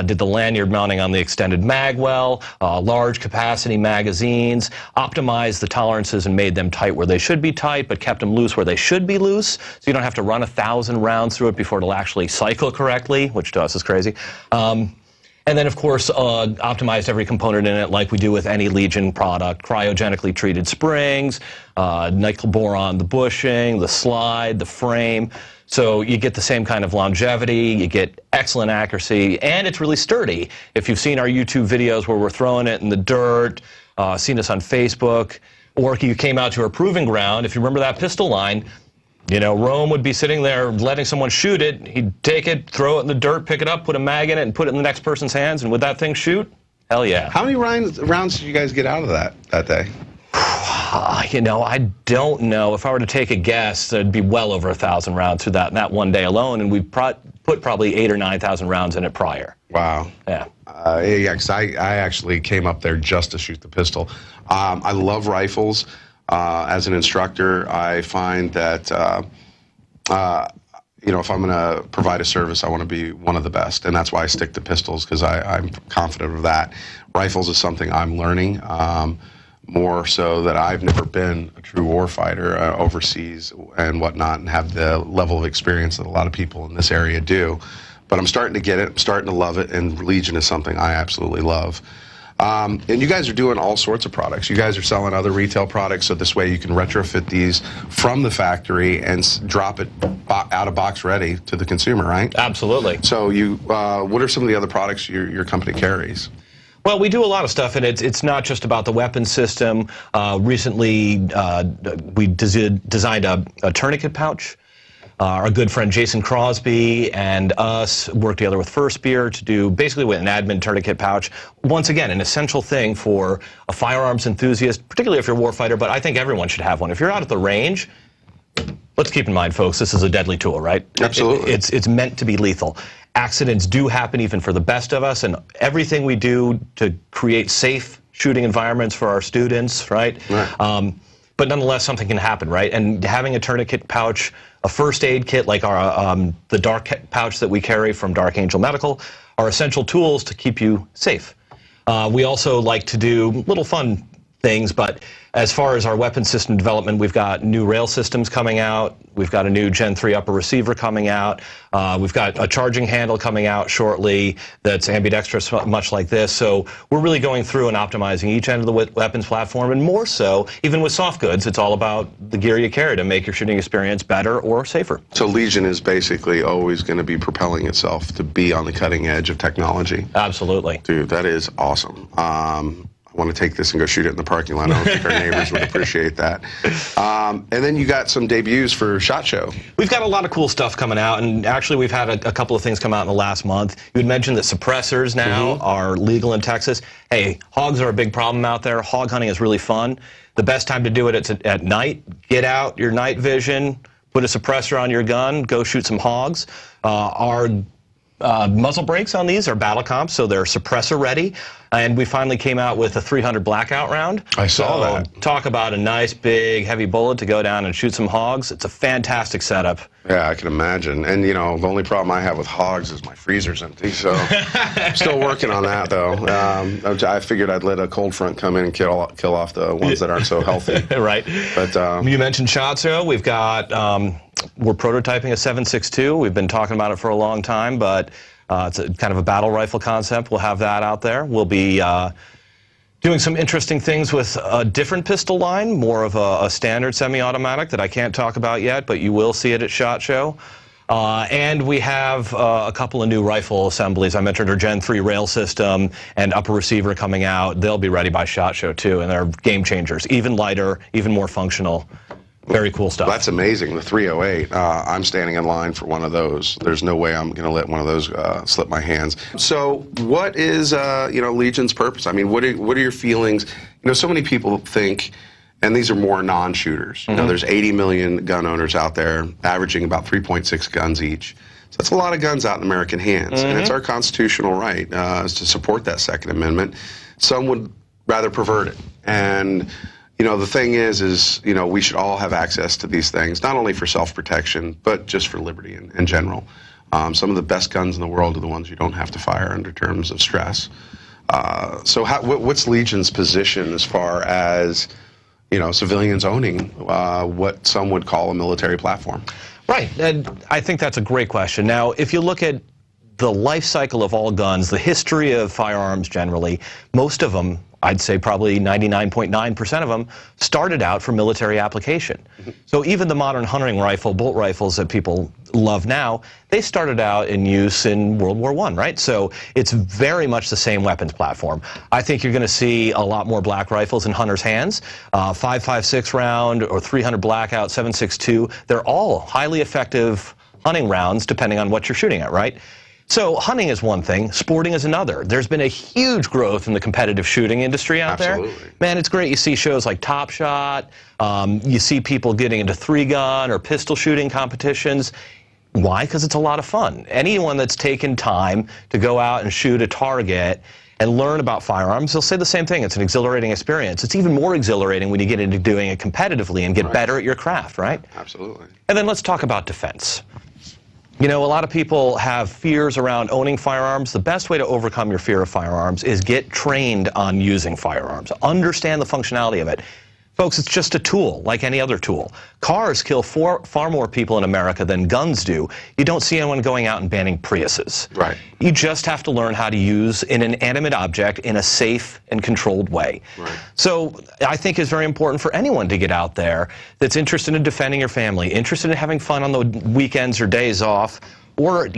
Did the lanyard mounting on the extended magwell. Large capacity magazines. Optimized the tolerances and made them tight where they should be tight, but kept them loose where they should be loose. So you don't have to run 1,000 rounds through it before it'll actually cycle correctly, which to us is crazy. And then, of course, optimized every component in it like we do with any Legion product. Cryogenically treated springs, nickel boron, the bushing, the slide, the frame. So you get the same kind of longevity, you get excellent accuracy, and it's really sturdy. If you've seen our YouTube videos where we're throwing it in the dirt, seen us on Facebook, or you came out to our proving ground, if you remember that pistol line, you know, Rome would be sitting there letting someone shoot it. He'd take it, throw it in the dirt, pick it up, put a mag in it, and put it in the next person's hands. And would that thing shoot? Hell yeah. How many rounds did you guys get out of that day? You know, I don't know. If I were to take a guess, there'd be well over 1,000 rounds through that one day alone. And we put probably 8,000 or 9,000 rounds in it prior. Wow. Yeah. Yeah, because I actually came up there just to shoot the pistol. I love rifles. As an instructor, I find that, you know, if I'm going to provide a service, I want to be one of the best. And that's why I stick to pistols, because I'm confident of that. Rifles is something I'm learning, more so that I've never been a true warfighter overseas and whatnot, and have the level of experience that a lot of people in this area do. But I'm starting to get it, I'm starting to love it, and Legion is something I absolutely love. And you guys are doing all sorts of products. You guys are selling other retail products, so this way you can retrofit these from the factory and drop it out of box ready to the consumer, right? Absolutely. So you, what are some of the other products your company carries? Well, we do a lot of stuff, and it's not just about the weapon system. Recently, we designed a tourniquet pouch. Our good friend Jason Crosby and us worked together with First Beer to do basically with an admin tourniquet pouch. Once again, an essential thing for a firearms enthusiast, particularly if you're a warfighter, but I think everyone should have one. If you're out at the range, let's keep in mind, folks, this is a deadly tool, right? Absolutely. It's meant to be lethal. Accidents do happen even for the best of us, and everything we do to create safe shooting environments for our students, right? But nonetheless, something can happen, right? And having a tourniquet pouch, a first aid kit like our the dark pouch that we carry from Dark Angel Medical are essential tools to keep you safe. We also like to do little fun things, but as far as our weapon system development, we've got new rail systems coming out. We've got a new Gen 3 upper receiver coming out. We've got a charging handle coming out shortly that's ambidextrous, much like this. So we're really going through and optimizing each end of the weapons platform, and more so, even with soft goods, it's all about the gear you carry to make your shooting experience better or safer. So Legion is basically always going to be propelling itself to be on the cutting edge of technology. Absolutely. Dude, that is awesome. I want to take this and go shoot it in the parking lot. I don't think our neighbors would appreciate that. And then you got some debuts for SHOT Show. We've got a lot of cool stuff coming out, and actually we've had a couple of things come out in the last month. You had mentioned that suppressors now are legal in Texas. Hey, hogs are a big problem out there. Hog hunting is really fun. The best time to do it is at night. Get out your night vision, put a suppressor on your gun, go shoot some hogs. Our muzzle brakes on these are battle comps, so they're suppressor ready. And we finally came out with a 300 blackout round. I saw that. Talk about a nice, big, heavy bullet to go down and shoot some hogs. It's a fantastic setup. Yeah, I can imagine. And, you know, the only problem I have with hogs is my freezer's empty, so I'm still working on that, though. I figured I'd let a cold front come in and kill off the ones that aren't so healthy. Right. But you mentioned SHOT Show. We've got, we're prototyping a 7.62. We've been talking about it for a long time, but it's kind of a battle rifle concept. We'll have that out there. We'll be doing some interesting things with a different pistol line, more of a standard semi-automatic that I can't talk about yet, but you will see it at SHOT Show. And we have a couple of new rifle assemblies. I mentioned our Gen 3 rail system and upper receiver coming out. They'll be ready by SHOT Show, too, and they're game changers. Even lighter, even more functional. Very cool stuff. That's amazing. The 308. I'm standing in line for one of those. There's no way I'm going to let one of those slip my hands. So, what is you know, Legion's purpose? I mean, what are your feelings? You know, so many people think, And these are more non-shooters. You know, there's 80 million gun owners out there, averaging about 3.6 guns each. So that's a lot of guns out in American hands. And it's our constitutional right is to support that Second Amendment. Some would rather pervert it. And, you know, the thing is, you know, we should all have access to these things, not only for self-protection, but just for liberty in general. Some of the best guns in the world are the ones you don't have to fire under terms of stress. So what's Legion's position as far as, you know, civilians owning what some would call a military platform? Right, and I think that's a great question. Now, if you look at the life cycle of all guns, the history of firearms generally, most of them, I'd say probably 99.9% of them, started out for military application. So even the modern hunting rifle, bolt rifles that people love now, they started out in use in World War I, right? So it's very much the same weapons platform. I think you're going to see a lot more black rifles in hunters' hands. 5.56 round or 300 blackout, 7.62, they're all highly effective hunting rounds depending on what you're shooting at, right? So hunting is one thing, sporting is another. There's been a huge growth in the competitive shooting industry out there. Man, it's great. You see shows like Top Shot. You see people getting into 3-gun or pistol shooting competitions. Why? Because it's a lot of fun. Anyone that's taken time to go out and shoot a target and learn about firearms, they'll say the same thing. It's an exhilarating experience. It's even more exhilarating when you get into doing it competitively and get better at your craft, right? Absolutely. And then let's talk about defense. You know, a lot of people have fears around owning firearms. The best way to overcome your fear of firearms is get trained on using firearms. Understand the functionality of it. Folks, it's just a tool, like any other tool. Cars kill far more people in America than guns do. You don't see anyone going out and banning Priuses. Right. You just have to learn how to use an inanimate object in a safe and controlled way. Right. So I think it's very important for anyone to get out there that's interested in defending your family, interested in having fun on the weekends or days off, or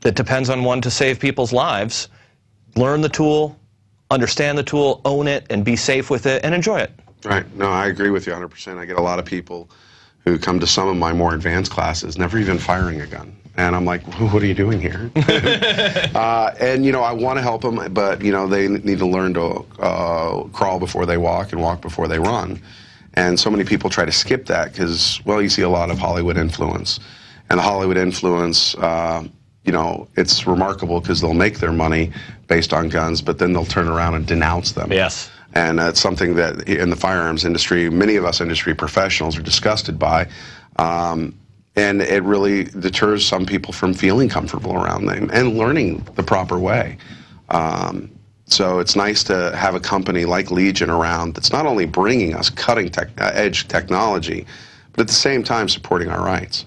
that depends on one to save people's lives. Learn the tool, understand the tool, own it, and be safe with it, and enjoy it. Right. No, I agree with you 100%. I get a lot of people who come to some of my more advanced classes never even firing a gun. And I'm like, what are you doing here? And, you know, I want to help them, but, you know, they need to learn to crawl before they walk and walk before they run. And so many people try to skip that because, well, you see a lot of Hollywood influence. And the Hollywood influence, you know, it's remarkable because they'll make their money based on guns, but then they'll turn around and denounce them. Yes. And it's something that in the firearms industry, many of us industry professionals are disgusted by. And it really deters some people from feeling comfortable around them and learning the proper way. So it's nice to have a company like Legion around that's not only bringing us cutting-edge technology, but at the same time supporting our rights.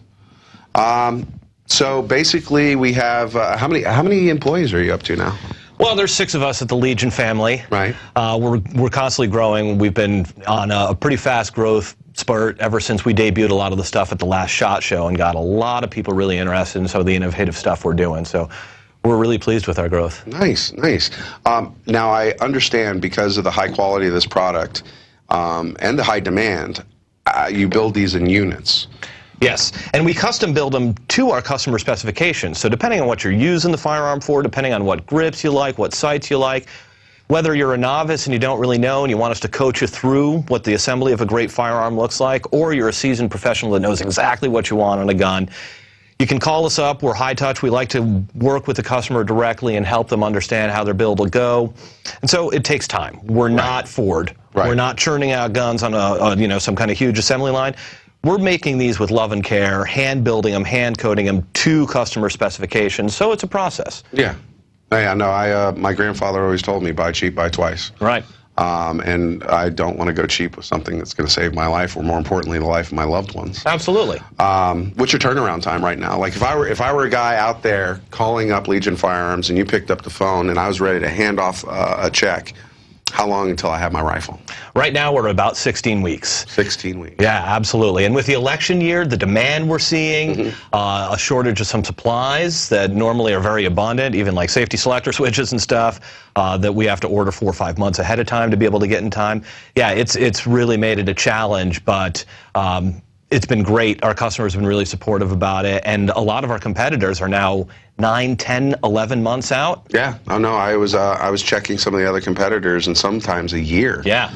So basically we have, how many employees are you up to now? Well, there's 6 of us at the Legion family. Right. We're constantly growing. We've been on a pretty fast growth spurt ever since we debuted a lot of the stuff at the last SHOT Show and got a lot of people really interested in some of the innovative stuff we're doing. So we're really pleased with our growth. Nice, nice. Now, I understand because of the high quality of this product and the high demand, you build these in units. Yes, and we custom build them to our customer specifications. So depending on what you're using the firearm for, depending on what grips you like, what sights you like, whether you're a novice and you don't really know and you want us to coach you through what the assembly of a great firearm looks like, or you're a seasoned professional that knows exactly what you want on a gun, you can call us up. We're high touch. We like to work with the customer directly and help them understand how their build will go. And so it takes time. We're not Ford. Right. We're not churning out guns on a some kind of huge assembly line. We're making these with love and care, hand building them, hand coding them to customer specifications. So it's a process. Yeah. Yeah, no, my grandfather always told me, buy cheap, buy twice. Right. And I don't want to go cheap with something that's going to save my life, or more importantly, the life of my loved ones. Absolutely. What's your turnaround time right now? Like if I were a guy out there calling up Legion Firearms and you picked up the phone and I was ready to hand off a check, how long until I have my rifle? Right now, we're about 16 weeks. 16 weeks. Yeah, absolutely. And with the election year, the demand we're seeing, a shortage of some supplies that normally are very abundant, even like safety selector switches and stuff, that we have to order 4 or 5 months ahead of time to be able to get in time. Yeah, it's really made it a challenge, but it's been great. Our customers have been really supportive about it, and a lot of our competitors are now 9, 10, 11 months out. Yeah, oh no, I was checking some of the other competitors, and sometimes a year. Yeah,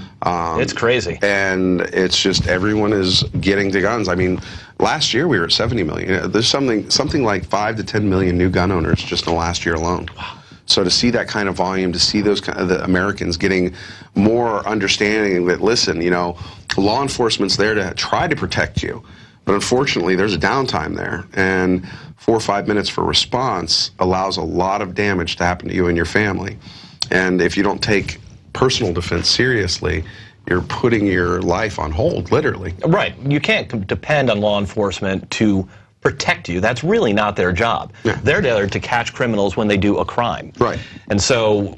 it's crazy. And it's just everyone is getting to guns. I mean, last year we were at 70 million. There's something like 5 to 10 million new gun owners just in the last year alone. Wow. So to see that kind of volume, to see those the Americans getting more understanding that, listen, you know, law enforcement's there to try to protect you, but unfortunately there's a downtime there, and 4 or 5 minutes for response allows a lot of damage to happen to you and your family. And if you don't take personal defense seriously, you're putting your life on hold, literally. Right. You can't depend on law enforcement to protect you. That's really not their job. Yeah. They're there to catch criminals when they do a crime. Right. And so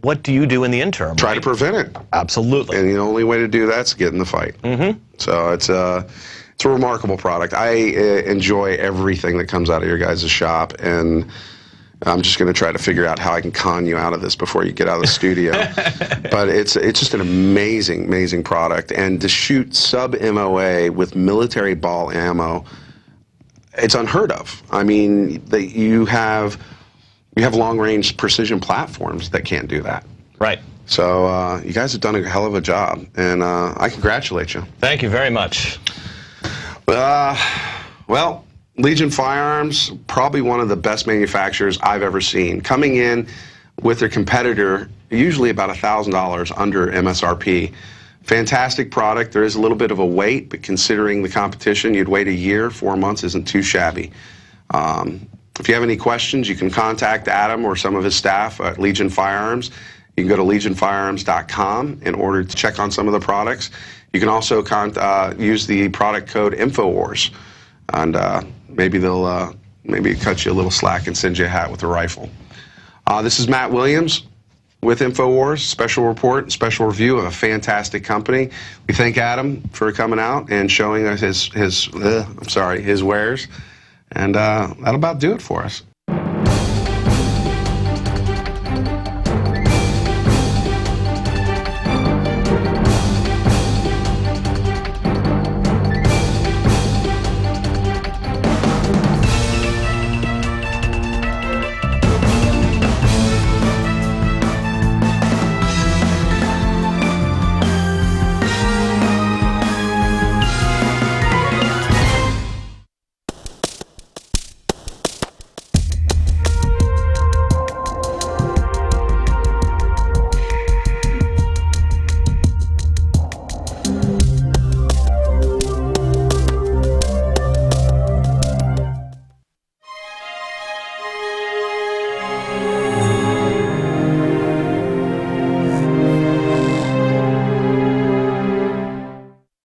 what do you do in the interim? Try to prevent it. Absolutely. And the only way to do that's get in the fight. Mm-hmm. So it's a remarkable product. I enjoy everything that comes out of your guys' shop, and I'm just going to try to figure out how I can con you out of this before you get out of the studio. But it's just an amazing, amazing product. And to shoot sub-MOA with military ball ammo, it's unheard of. I mean, you have long-range precision platforms that can't do that. Right. So you guys have done a hell of a job, and I congratulate you. Thank you very much. Well, Legion Firearms, probably one of the best manufacturers I've ever seen. Coming in with their competitor, usually about $1,000 under MSRP. Fantastic product. There is a little bit of a wait, but considering the competition, you'd wait a year. 4 months isn't too shabby. If you have any questions, you can contact Adam or some of his staff at Legion Firearms. You can go to legionfirearms.com in order to check on some of the products. You can also use the product code Infowars, and maybe they'll cut you a little slack and send you a hat with a rifle. This is Matt Williams with Infowars, special report, special review of a fantastic company. We thank Adam for coming out and showing us his wares, and that'll about do it for us.